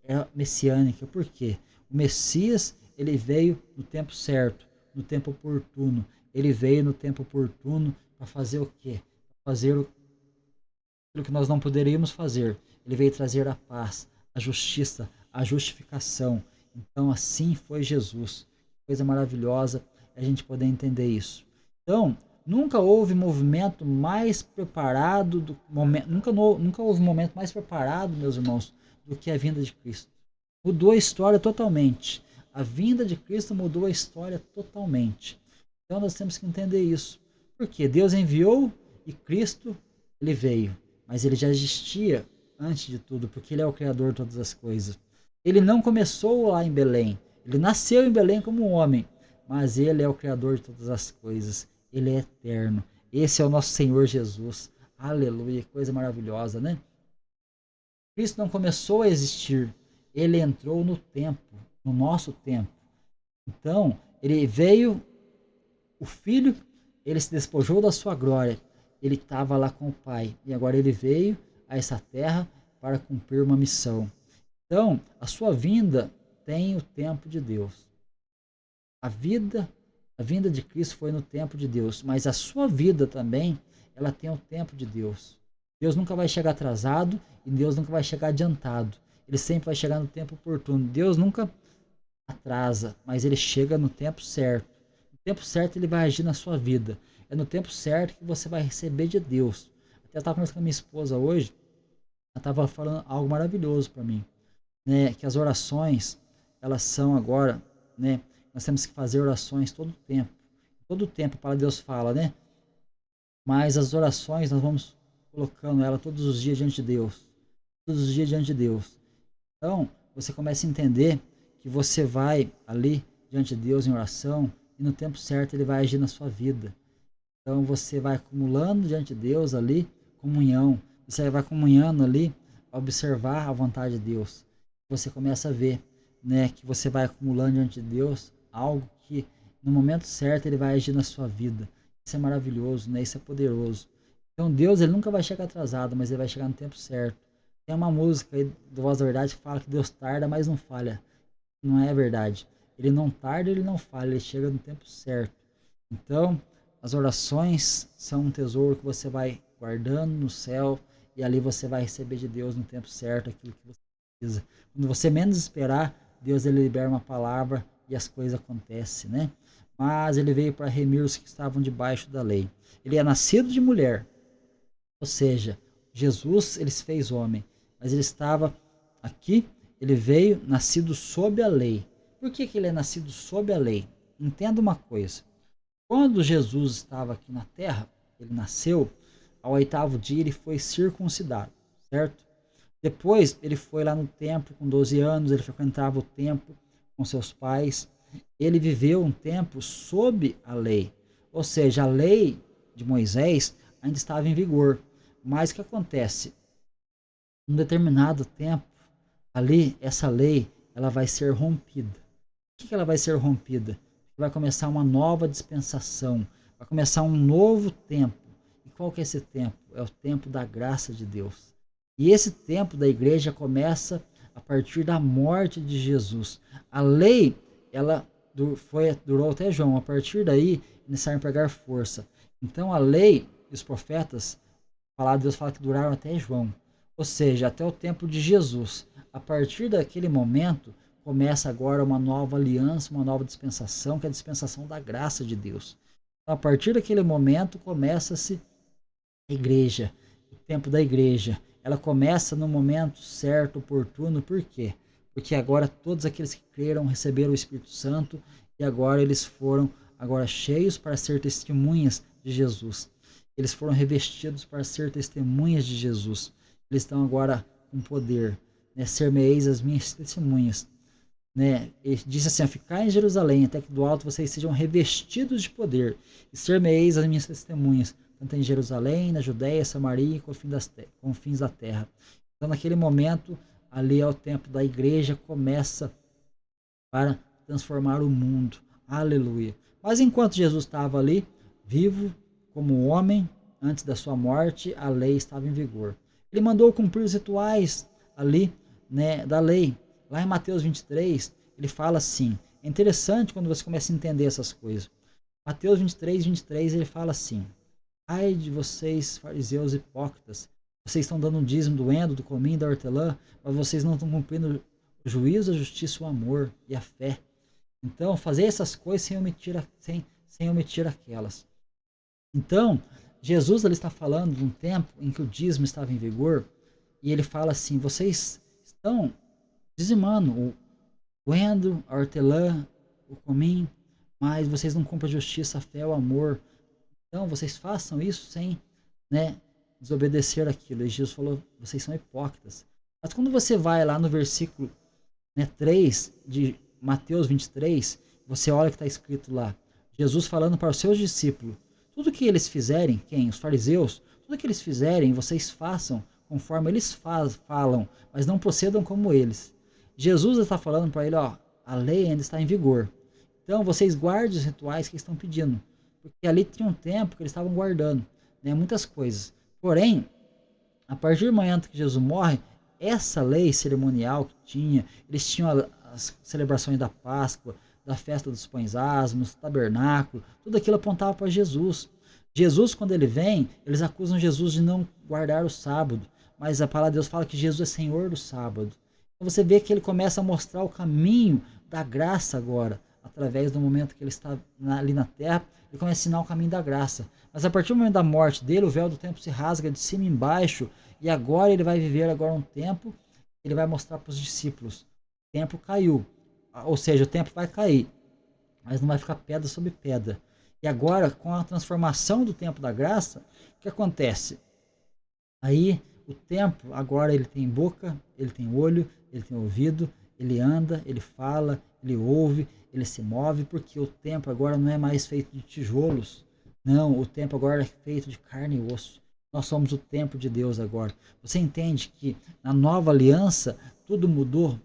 era messiânica. Por quê? O Messias, ele veio no tempo certo, no tempo oportuno. Ele veio no tempo oportuno para fazer o quê? Para fazer aquilo que nós não poderíamos fazer. Ele veio trazer a paz, a justiça, a justificação. Então assim foi Jesus. Coisa maravilhosa é a gente poder entender isso. Então, nunca houve movimento mais preparado, nunca houve momento mais preparado, meus irmãos, do que a vinda de Cristo. Mudou a história totalmente. A vinda de Cristo mudou a história totalmente. Então nós temos que entender isso. Porque Deus enviou e Cristo, ele veio. Mas ele já existia antes de tudo, porque ele é o Criador de todas as coisas. Ele não começou lá em Belém. Ele nasceu em Belém como um homem. Mas ele é o Criador de todas as coisas. Ele é eterno. Esse é o nosso Senhor Jesus. Aleluia, coisa maravilhosa, né? Cristo não começou a existir. Ele entrou no tempo, no nosso tempo. Então, ele veio, o Filho, ele se despojou da sua glória. Ele estava lá com o Pai. E agora ele veio a essa terra para cumprir uma missão. Então, a sua vinda tem o tempo de Deus. A vinda de Cristo foi no tempo de Deus. Mas a sua vida também, ela tem o tempo de Deus. Deus nunca vai chegar atrasado e Deus nunca vai chegar adiantado. Ele sempre vai chegar no tempo oportuno. Deus nunca atrasa, mas ele chega no tempo certo. No tempo certo ele vai agir na sua vida. É no tempo certo que você vai receber de Deus. Até eu estava conversando com a minha esposa hoje, ela estava falando algo maravilhoso para mim, né? Que as orações, elas são agora, né? Nós temos que fazer orações todo o tempo. Todo o tempo, para Deus fala, né? Mas as orações nós vamos colocando ela todos os dias diante de Deus. Todos os dias diante de Deus. Então, você começa a entender que você vai ali diante de Deus em oração e no tempo certo ele vai agir na sua vida. Então, você vai acumulando diante de Deus ali comunhão. Você vai comunhando ali a observar a vontade de Deus. Você começa a ver, né, que você vai acumulando diante de Deus algo que no momento certo ele vai agir na sua vida. Isso é maravilhoso, né? Isso é poderoso. Então, Deus ele nunca vai chegar atrasado, mas ele vai chegar no tempo certo. Tem uma música aí do Voz da Verdade que fala que Deus tarda, mas não falha. Não é verdade. Ele não tarda, ele não falha, ele chega no tempo certo. Então, as orações são um tesouro que você vai guardando no céu e ali você vai receber de Deus no tempo certo aquilo que você precisa. Quando você menos esperar, Deus ele libera uma palavra e as coisas acontecem, né? Mas ele veio para remir os que estavam debaixo da lei. Ele é nascido de mulher, ou seja, Jesus ele se fez homem. Mas ele estava aqui, ele veio nascido sob a lei. Por que ele é nascido sob a lei? Entenda uma coisa. Quando Jesus estava aqui na terra, ele nasceu, ao 8º dia ele foi circuncidado, certo? Depois ele foi lá no templo com 12 anos, ele frequentava o templo com seus pais. Ele viveu um tempo sob a lei. Ou seja, a lei de Moisés ainda estava em vigor. Mas o que acontece? Num determinado tempo, ali, essa lei, ela vai ser rompida. Por que ela vai ser rompida? Vai começar uma nova dispensação, vai começar um novo tempo. E qual que é esse tempo? É o tempo da graça de Deus. E esse tempo da igreja começa a partir da morte de Jesus. A lei, ela durou até João. A partir daí, iniciaram a pegar força. Então a lei e os profetas, Deus fala que duraram até João. Ou seja, até o tempo de Jesus. A partir daquele momento, começa agora uma nova aliança, uma nova dispensação, que é a dispensação da graça de Deus. Então, a partir daquele momento, começa-se a igreja, o tempo da igreja. Ela começa no momento certo, oportuno. Por quê? Porque agora todos aqueles que creram receberam o Espírito Santo e agora eles foram cheios para ser testemunhas de Jesus. Eles foram revestidos para ser testemunhas de Jesus. Eles estão agora com poder, né? Ser-me-eis as minhas testemunhas, né? Ele disse assim: ficai em Jerusalém, até que do alto vocês sejam revestidos de poder, e ser-me-eis as minhas testemunhas, tanto em Jerusalém, na Judéia, Samaria e confins da terra. Então, naquele momento, ali é o tempo da igreja, começa para transformar o mundo. Aleluia. Mas enquanto Jesus estava ali, vivo, como homem, antes da sua morte, a lei estava em vigor. Ele mandou cumprir os rituais ali, né, da lei. Lá em Mateus 23, ele fala assim. É interessante quando você começa a entender essas coisas. Mateus 23, ele fala assim: ai de vocês, fariseus hipócritas, vocês estão dando um dízimo do endo, do cominho, da hortelã, mas vocês não estão cumprindo o juízo, a justiça, o amor e a fé. Então, fazer essas coisas sem omitir aquelas. Então, Jesus ele está falando de um tempo em que o dízimo estava em vigor, e ele fala assim: vocês estão dizimando o endro, a hortelã, o cominho, mas vocês não cumprem a justiça, a fé, o amor. Então, vocês façam isso sem, né, desobedecer aquilo. E Jesus falou: vocês são hipócritas. Mas quando você vai lá no versículo, né, 3 de Mateus 23, você olha o que está escrito lá. Jesus falando para os seus discípulos: tudo que eles fizerem, quem? Os fariseus, tudo que eles fizerem, vocês façam conforme eles falam, mas não procedam como eles. Jesus está falando para ele: ó, a lei ainda está em vigor. Então vocês guardem os rituais que estão pedindo. Porque ali tinha um tempo que eles estavam guardando, né, muitas coisas. Porém, a partir do momento que Jesus morre, essa lei cerimonial que tinha, eles tinham as celebrações da Páscoa, da festa dos pães asmos, tabernáculo, tudo aquilo apontava para Jesus. Jesus, quando ele vem, eles acusam Jesus de não guardar o sábado, mas a palavra de Deus fala que Jesus é Senhor do sábado. Então você vê que ele começa a mostrar o caminho da graça agora, através do momento que ele está ali na terra, ele começa a ensinar o caminho da graça. Mas a partir do momento da morte dele, o véu do templo se rasga de cima e embaixo, e agora ele vai viver agora um tempo, ele vai mostrar para os discípulos: o templo caiu, ou seja, o templo vai cair, mas não vai ficar pedra sobre pedra. E agora, com a transformação do templo da graça, o que acontece? Aí o templo agora ele tem boca, ele tem olho, ele tem ouvido, ele anda, ele fala, ele ouve, ele se move, porque o templo agora não é mais feito de tijolos. Não, o templo agora é feito de carne e osso. Nós somos o templo de Deus agora. Você entende que na nova aliança tudo mudou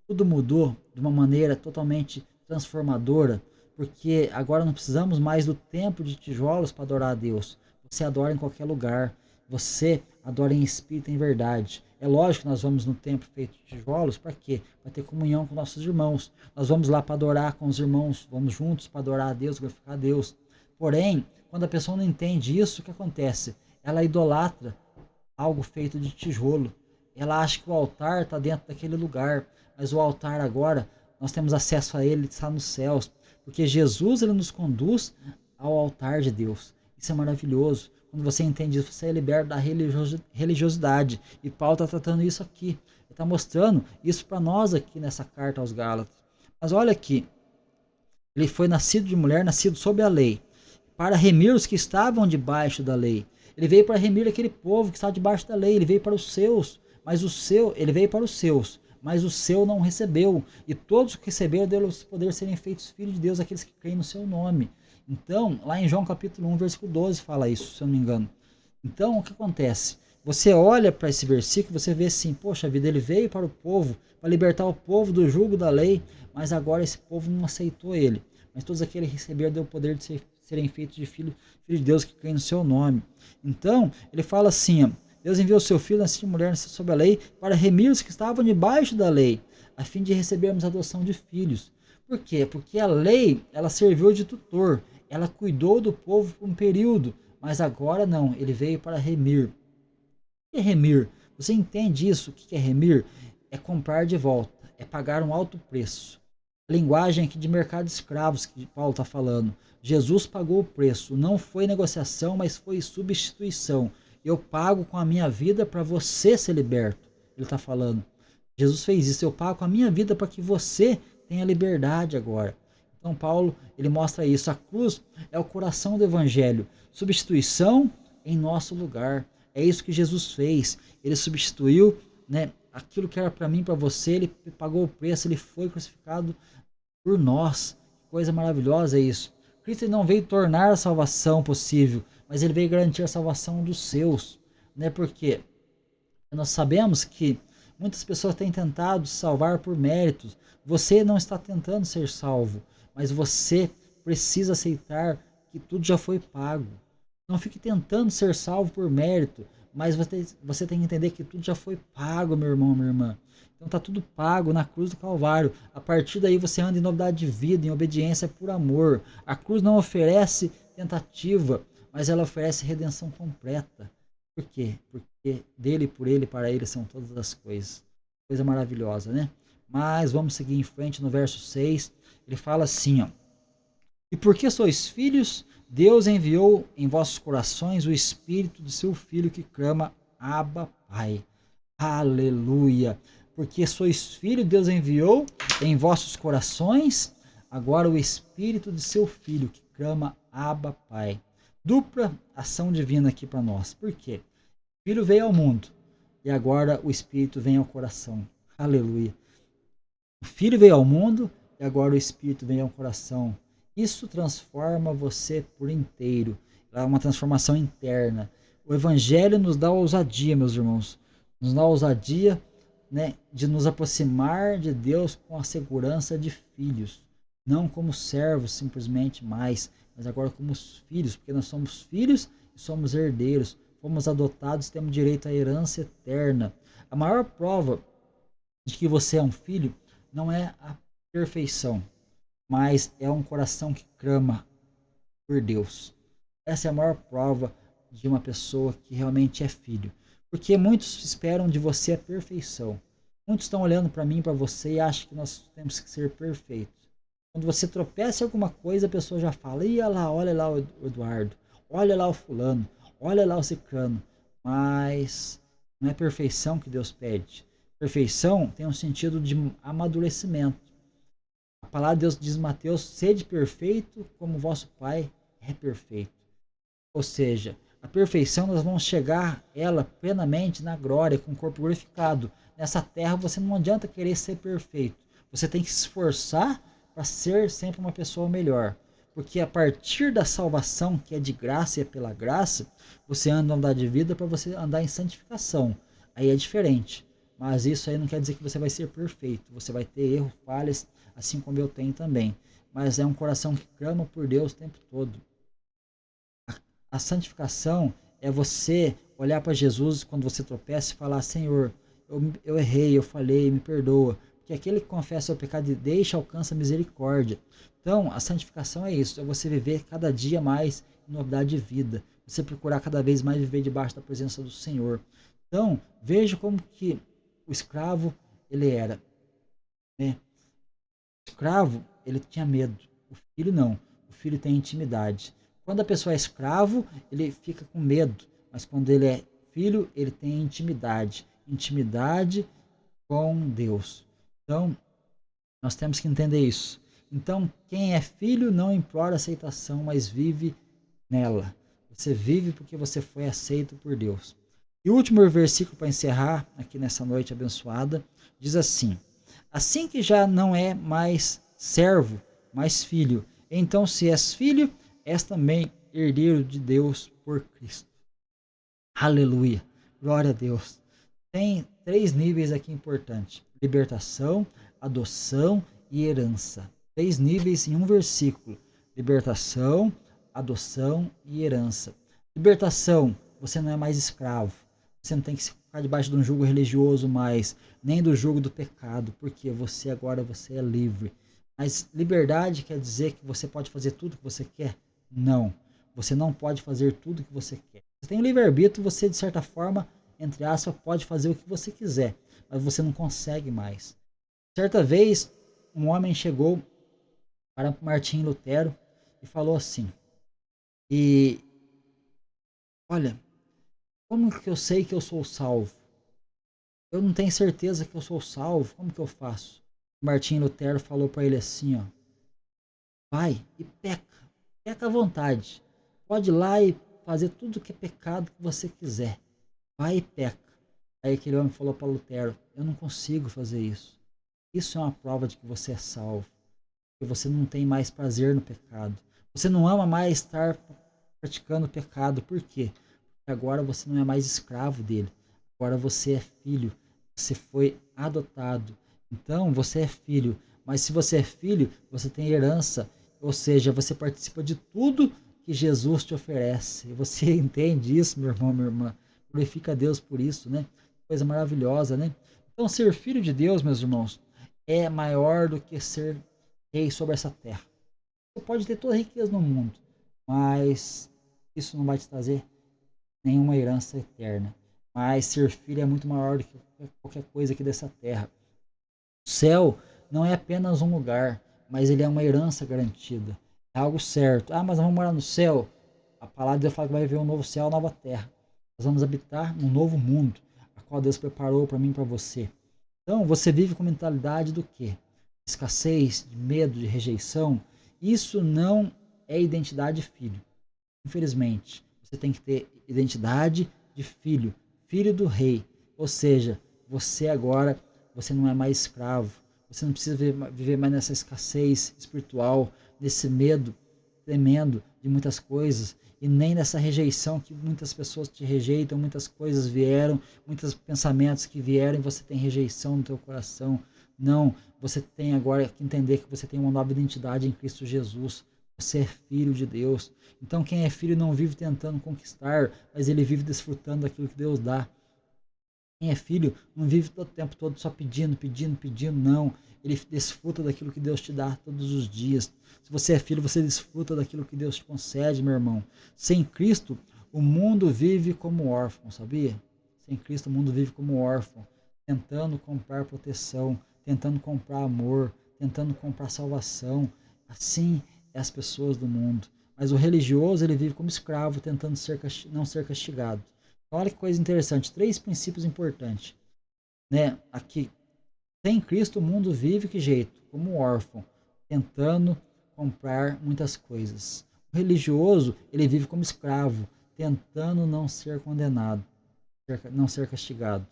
de uma maneira totalmente transformadora, porque agora não precisamos mais do templo de tijolos para adorar a Deus. Você adora em qualquer lugar. Você adora em espírito e em verdade. É lógico que nós vamos no templo feito de tijolos, para quê? Para ter comunhão com nossos irmãos. Nós vamos lá para adorar com os irmãos, vamos juntos para adorar a Deus, glorificar a Deus. Porém, quando a pessoa não entende isso, o que acontece? Ela idolatra algo feito de tijolo. Ela acha que o altar está dentro daquele lugar, mas o altar agora, nós temos acesso a ele, está nos céus, porque Jesus ele nos conduz ao altar de Deus. Isso é maravilhoso. Quando você entende isso, você é liberto da religiosidade. E Paulo está tratando isso aqui. Ele está mostrando isso para nós aqui nessa carta aos Gálatas. Mas olha aqui. Ele foi nascido de mulher, nascido sob a lei, para remir os que estavam debaixo da lei. Ele veio para remir aquele povo que está debaixo da lei. Ele veio para os seus, ele veio para os seus, mas o seu não recebeu. E todos que receberam deu-lhes poder serem feitos filhos de Deus, aqueles que creem no seu nome. Então, lá em João capítulo 1, versículo 12, fala isso, se eu não me engano. Então, o que acontece? Você olha para esse versículo, você vê assim: poxa vida, ele veio para o povo, para libertar o povo do jugo da lei, mas agora esse povo não aceitou ele. Mas todos aqueles que receberam deu o poder de serem feitos de filho de Deus, que creem no seu nome. Então, ele fala assim: ó, Deus enviou o seu filho, nascido de mulher, nascido sob a lei, para remir os que estavam debaixo da lei, a fim de recebermos a adoção de filhos. Por quê? Porque a lei, ela serviu de tutor, ela cuidou do povo por um período, mas agora não, ele veio para remir. O que é remir? Você entende isso? O que é remir? É comprar de volta, é pagar um alto preço. A linguagem aqui de mercado de escravos que Paulo está falando. Jesus pagou o preço, não foi negociação, mas foi substituição. Eu pago com a minha vida para você ser liberto. Ele está falando. Jesus fez isso, eu pago com a minha vida para que você tenha liberdade agora. Então Paulo, ele mostra isso. A cruz é o coração do evangelho. Substituição em nosso lugar. É isso que Jesus fez. Ele substituiu, né, aquilo que era para mim, para você. Ele pagou o preço, ele foi crucificado por nós. Coisa maravilhosa é isso. Cristo não veio tornar a salvação possível, mas ele veio garantir a salvação dos seus. Né? Porque nós sabemos que muitas pessoas têm tentado se salvar por méritos. Você não está tentando ser salvo, mas você precisa aceitar que tudo já foi pago. Não fique tentando ser salvo por mérito, mas você tem que entender que tudo já foi pago, meu irmão, minha irmã. Então está tudo pago na cruz do Calvário. A partir daí você anda em novidade de vida, em obediência por amor. A cruz não oferece tentativa, mas ela oferece redenção completa. Por quê? Porque dele, por ele, para ele são todas as coisas. Coisa maravilhosa, né? Mas vamos seguir em frente no verso 6. Ele fala assim, ó. E porque sois filhos, Deus enviou em vossos corações o Espírito de seu Filho que clama, Abba, Pai. Aleluia! Porque sois filhos, Deus enviou em vossos corações agora o Espírito de seu Filho que clama, Abba, Pai. Dupla ação divina aqui para nós. Por quê? O Filho veio ao mundo e agora o Espírito vem ao coração. Aleluia! O Filho veio ao mundo e agora o Espírito vem ao coração. Isso transforma você por inteiro. É uma transformação interna. O Evangelho nos dá ousadia, meus irmãos. Nos dá ousadia, né, de nos aproximar de Deus com a segurança de filhos. Não como servos simplesmente mais, mas agora como filhos. Porque nós somos filhos e somos herdeiros. Fomos adotados e temos direito à herança eterna. A maior prova de que você é um filho não é a perfeição, mas é um coração que clama por Deus. Essa é a maior prova de uma pessoa que realmente é filho. Porque muitos esperam de você a perfeição. Muitos estão olhando para mim, para você e acham que nós temos que ser perfeitos. Quando você tropeça em alguma coisa, a pessoa já fala, ia lá, olha lá o Eduardo, olha lá o fulano, olha lá o ciclano. Mas não é perfeição que Deus pede. Perfeição tem um sentido de amadurecimento. A palavra de Deus diz em Mateus, sede perfeito como vosso Pai é perfeito. Ou seja, a perfeição nós vamos chegar ela plenamente na glória, com o corpo glorificado. Nessa terra você não adianta querer ser perfeito. Você tem que se esforçar para ser sempre uma pessoa melhor. Porque a partir da salvação, que é de graça e é pela graça, você anda a andar de vida para você andar em santificação. Aí é diferente. Mas isso aí não quer dizer que você vai ser perfeito. Você vai ter erros, falhas, assim como eu tenho também. Mas é um coração que clama por Deus o tempo todo. A santificação é você olhar para Jesus quando você tropeça e falar, Senhor, eu errei, eu falhei, me perdoa. Porque aquele que confessa o pecado e deixa, alcança a misericórdia. Então, a santificação é isso, é você viver cada dia mais em novidade de vida. Você procurar cada vez mais viver debaixo da presença do Senhor. Então, veja como que o escravo, ele era, né? O escravo, ele tinha medo. O filho não. O filho tem intimidade. Quando a pessoa é escravo, ele fica com medo. Mas quando ele é filho, ele tem intimidade. Intimidade com Deus. Então, nós temos que entender isso. Então, quem é filho não implora aceitação, mas vive nela. Você vive porque você foi aceito por Deus. E o último versículo para encerrar aqui nessa noite abençoada, diz assim, assim que já não é mais servo, mas filho, então se és filho, és também herdeiro de Deus por Cristo. Aleluia, glória a Deus. Tem 3 níveis aqui importantes, libertação, adoção e herança. 3 níveis em um versículo, libertação, adoção e herança. Libertação, você não é mais escravo. Você não tem que ficar debaixo de um jugo religioso mais, nem do jugo do pecado, porque você agora você é livre. Mas liberdade quer dizer que você pode fazer tudo que você quer? Não. Você não pode fazer tudo que você quer. Você tem um livre-arbítrio, você de certa forma, entre aspas, pode fazer o que você quiser, mas você não consegue mais. Certa vez, um homem chegou para Martim Lutero e falou assim, olha, como que eu sei que eu sou salvo? Eu não tenho certeza que eu sou salvo. Como que eu faço? Martim Lutero falou para ele assim, ó, vai e peca. Peca à vontade. Pode ir lá e fazer tudo que é pecado que você quiser. Vai e peca. Aí aquele homem falou para Lutero, eu não consigo fazer isso. Isso é uma prova de que você é salvo. Que você não tem mais prazer no pecado. Você não ama mais estar praticando o pecado. Por quê? Agora você não é mais escravo dele. Agora você é filho. Você foi adotado. Então você é filho. Mas se você é filho, você tem herança. Ou seja, você participa de tudo que Jesus te oferece. Você entende isso, meu irmão, minha irmã? Glorifica a Deus por isso, né? Coisa maravilhosa, né? Então ser filho de Deus, meus irmãos, é maior do que ser rei sobre essa terra. Você pode ter toda a riqueza no mundo, mas isso não vai te trazer nenhuma herança eterna. Mas ser filho é muito maior do que qualquer coisa aqui dessa terra. O céu não é apenas um lugar, mas ele é uma herança garantida. É algo certo. Ah, mas nós vamos morar no céu. A palavra de Deus fala que vai haver um novo céu, uma nova terra. Nós vamos habitar num novo mundo, a qual Deus preparou para mim e para você. Então, você vive com mentalidade do quê? Escassez, de medo, de rejeição. Isso não é identidade de filho. Infelizmente, você tem que ter identidade de filho, filho do rei. Ou seja, você agora, você não é mais escravo. Você não precisa viver mais nessa escassez espiritual, nesse medo tremendo de muitas coisas e nem nessa rejeição que muitas pessoas te rejeitam, muitas coisas vieram, muitos pensamentos que vieram e você tem rejeição no teu coração. Não, você tem agora que entender que você tem uma nova identidade em Cristo Jesus. Você é filho de Deus. Então quem é filho não vive tentando conquistar, mas ele vive desfrutando daquilo que Deus dá. Quem é filho não vive todo o tempo todo só pedindo, não. Ele desfruta daquilo que Deus te dá todos os dias. Se você é filho, você desfruta daquilo que Deus te concede, meu irmão. Sem Cristo, o mundo vive como órfão, sabia? Sem Cristo, o mundo vive como órfão, tentando comprar proteção, tentando comprar amor, tentando comprar salvação. Assim é as pessoas do mundo. Mas o religioso, ele vive como escravo, tentando não ser castigado. Olha que coisa interessante, 3 princípios importantes, né? Aqui, sem Cristo o mundo vive que jeito? Como órfão, tentando comprar muitas coisas. O religioso, ele vive como escravo, tentando não ser condenado, não ser castigado,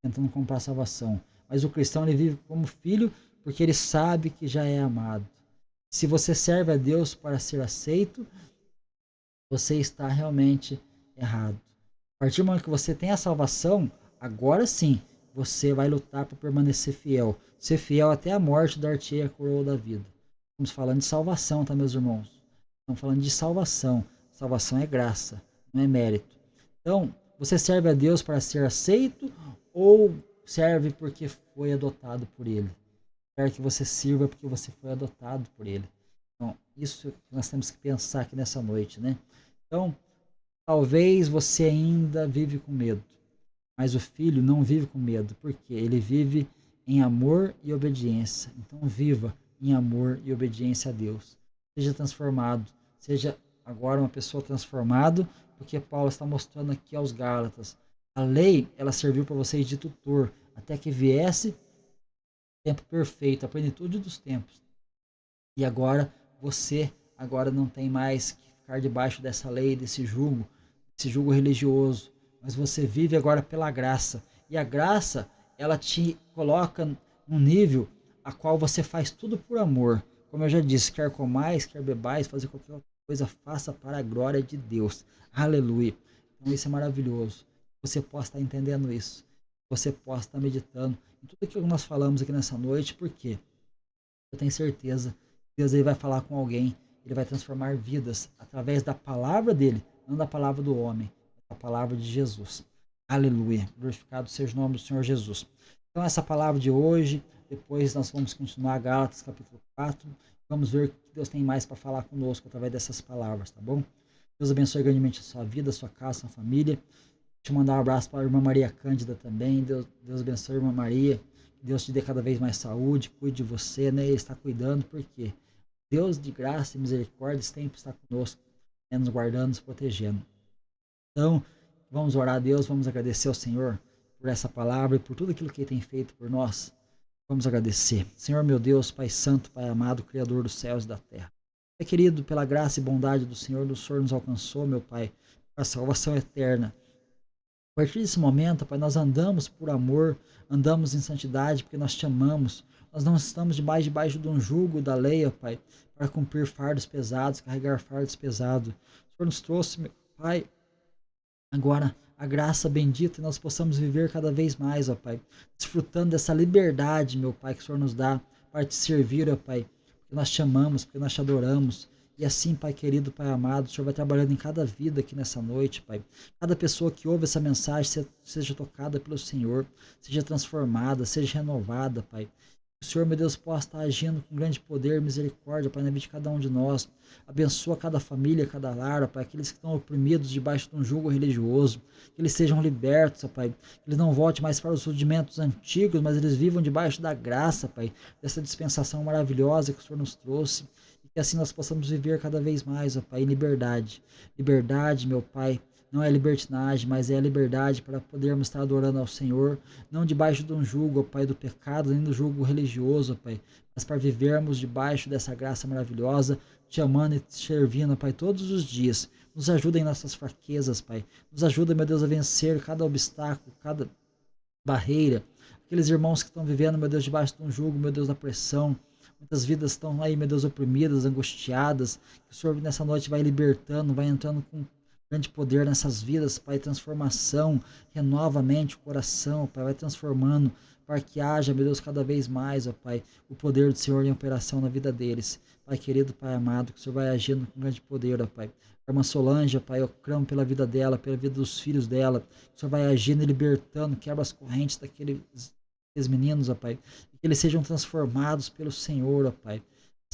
tentando comprar salvação. Mas o cristão, ele vive como filho, porque ele sabe que já é amado. Se você serve a Deus para ser aceito, você está realmente errado. A partir do momento que você tem a salvação, agora sim, você vai lutar para permanecer fiel. Ser fiel até a morte, dar-te a coroa da vida. Estamos falando de salvação, tá, meus irmãos? Estamos falando de salvação. Salvação é graça, não é mérito. Então, você serve a Deus para ser aceito ou serve porque foi adotado por Ele? Quer que você sirva porque você foi adotado por Ele. Então, isso que nós temos que pensar aqui nessa noite, né? Então, talvez você ainda vive com medo, mas o filho não vive com medo, porque ele vive em amor e obediência. Então viva em amor e obediência a Deus. Seja transformado, seja agora uma pessoa transformada, porque Paulo está mostrando aqui aos Gálatas. A lei, ela serviu para vocês de tutor, até que viesse o tempo perfeito, a plenitude dos tempos. E agora você agora não tem mais que ficar debaixo dessa lei, desse jugo religioso, mas você vive agora pela graça. E a graça, ela te coloca num nível a qual você faz tudo por amor. Como eu já disse, quer comais, quer bebais, fazer qualquer coisa, faça para a glória de Deus. Aleluia. Então isso é maravilhoso. Você possa estar entendendo isso. Você possa estar meditando em tudo aquilo que nós falamos aqui nessa noite, porque eu tenho certeza que Deus, ele vai falar com alguém, ele vai transformar vidas através da palavra dele, não da palavra do homem, da palavra de Jesus. Aleluia. Glorificado seja o nome do Senhor Jesus. Então essa palavra de hoje, depois nós vamos continuar Gálatas capítulo 4. Vamos ver o que Deus tem mais para falar conosco através dessas palavras, tá bom? Deus abençoe grandemente a sua vida, a sua casa, a sua família. Deixa eu mandar um abraço para a irmã Maria Cândida também. Deus abençoe a irmã Maria. Deus te dê cada vez mais saúde, cuide de você, né? Ele está cuidando, porque Deus de graça e misericórdia sempre está conosco, né? Nos guardando, nos protegendo. Então, vamos orar a Deus, vamos agradecer ao Senhor por essa palavra e por tudo aquilo que Ele tem feito por nós. Vamos agradecer. Senhor meu Deus, Pai Santo, Pai amado, Criador dos céus e da terra. Pai querido, pela graça e bondade do Senhor nos alcançou, meu Pai, a salvação eterna. A partir desse momento, Pai, nós andamos por amor, andamos em santidade, porque nós te amamos. Nós não estamos debaixo de um jugo da lei, ó Pai, para cumprir fardos pesados, carregar fardos pesados. O Senhor nos trouxe, meu Pai, agora a graça bendita, e nós possamos viver cada vez mais, ó Pai, desfrutando dessa liberdade, meu Pai, que o Senhor nos dá para te servir, ó Pai, porque nós te amamos, porque nós te adoramos. E assim, Pai querido, Pai amado, o Senhor vai trabalhando em cada vida aqui nessa noite, Pai. Cada pessoa que ouve essa mensagem seja tocada pelo Senhor, seja transformada, seja renovada, Pai. Que Que o Senhor, meu Deus, possa estar agindo com grande poder, misericórdia, Pai, na vida de cada um de nós. Abençoa cada família, cada lar, Pai, aqueles que estão oprimidos debaixo de um jugo religioso, que eles sejam libertos, Pai, que eles não voltem mais para os rudimentos antigos, mas eles vivam debaixo da graça, Pai, dessa dispensação maravilhosa que o Senhor nos trouxe, e que assim nós possamos viver cada vez mais, ó Pai, em liberdade. Liberdade, meu Pai, não é libertinagem, mas é a liberdade para podermos estar adorando ao Senhor, não debaixo de um jugo, ó Pai, do pecado, nem do jugo religioso, ó Pai, mas para vivermos debaixo dessa graça maravilhosa, te amando e te servindo, Pai, todos os dias. Nos ajuda em nossas fraquezas, Pai. Nos ajuda, meu Deus, a vencer cada obstáculo, cada barreira. Aqueles irmãos que estão vivendo, meu Deus, debaixo de um jugo, meu Deus, da pressão. Muitas vidas estão aí, meu Deus, oprimidas, angustiadas. Que o Senhor nessa noite vai libertando, vai entrando com grande poder nessas vidas, Pai, transformação, renova a mente, o coração, Pai, vai transformando, para que haja, meu Deus, cada vez mais, ó Pai, o poder do Senhor em operação na vida deles. Pai querido, Pai amado, que o Senhor vai agindo com grande poder, ó Pai. A irmã Solange, ó Pai, eu clamo pela vida dela, pela vida dos filhos dela, que o Senhor vai agindo e libertando, quebra as correntes daqueles meninos, ó Pai, e que eles sejam transformados pelo Senhor, ó Pai.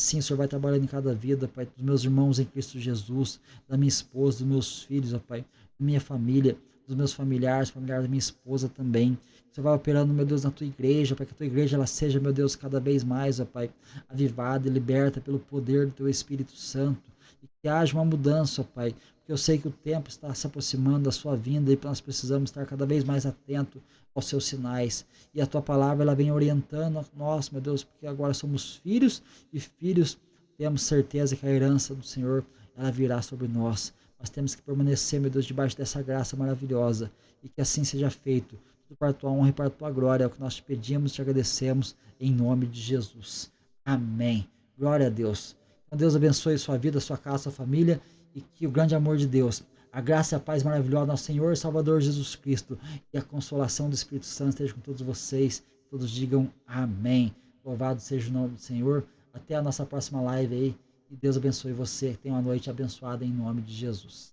Sim, o Senhor vai trabalhando em cada vida, Pai, dos meus irmãos em Cristo Jesus, da minha esposa, dos meus filhos, ó Pai, da minha família, dos meus familiares da minha esposa também. O Senhor vai operando, meu Deus, na tua igreja, para que a tua igreja ela seja, meu Deus, cada vez mais, ó Pai, avivada e liberta pelo poder do teu Espírito Santo. E que haja uma mudança, ó Pai, porque eu sei que o tempo está se aproximando da sua vinda e nós precisamos estar cada vez mais atentos aos seus sinais. E a tua palavra ela vem orientando nós, meu Deus, porque agora somos filhos e filhos temos certeza que a herança do Senhor ela virá sobre nós. Nós temos que permanecer, meu Deus, debaixo dessa graça maravilhosa e que assim seja feito. Tudo para a tua honra e para a tua glória é o que nós te pedimos e te agradecemos em nome de Jesus. Amém. Glória a Deus. Então Deus abençoe sua vida, sua casa, sua família e que o grande amor de Deus, a graça e a paz maravilhosa do nosso Senhor e Salvador Jesus Cristo e a consolação do Espírito Santo esteja com todos vocês. Todos digam amém. Louvado seja o nome do Senhor. Até a nossa próxima live aí. E Deus abençoe você. Tenha uma noite abençoada em nome de Jesus.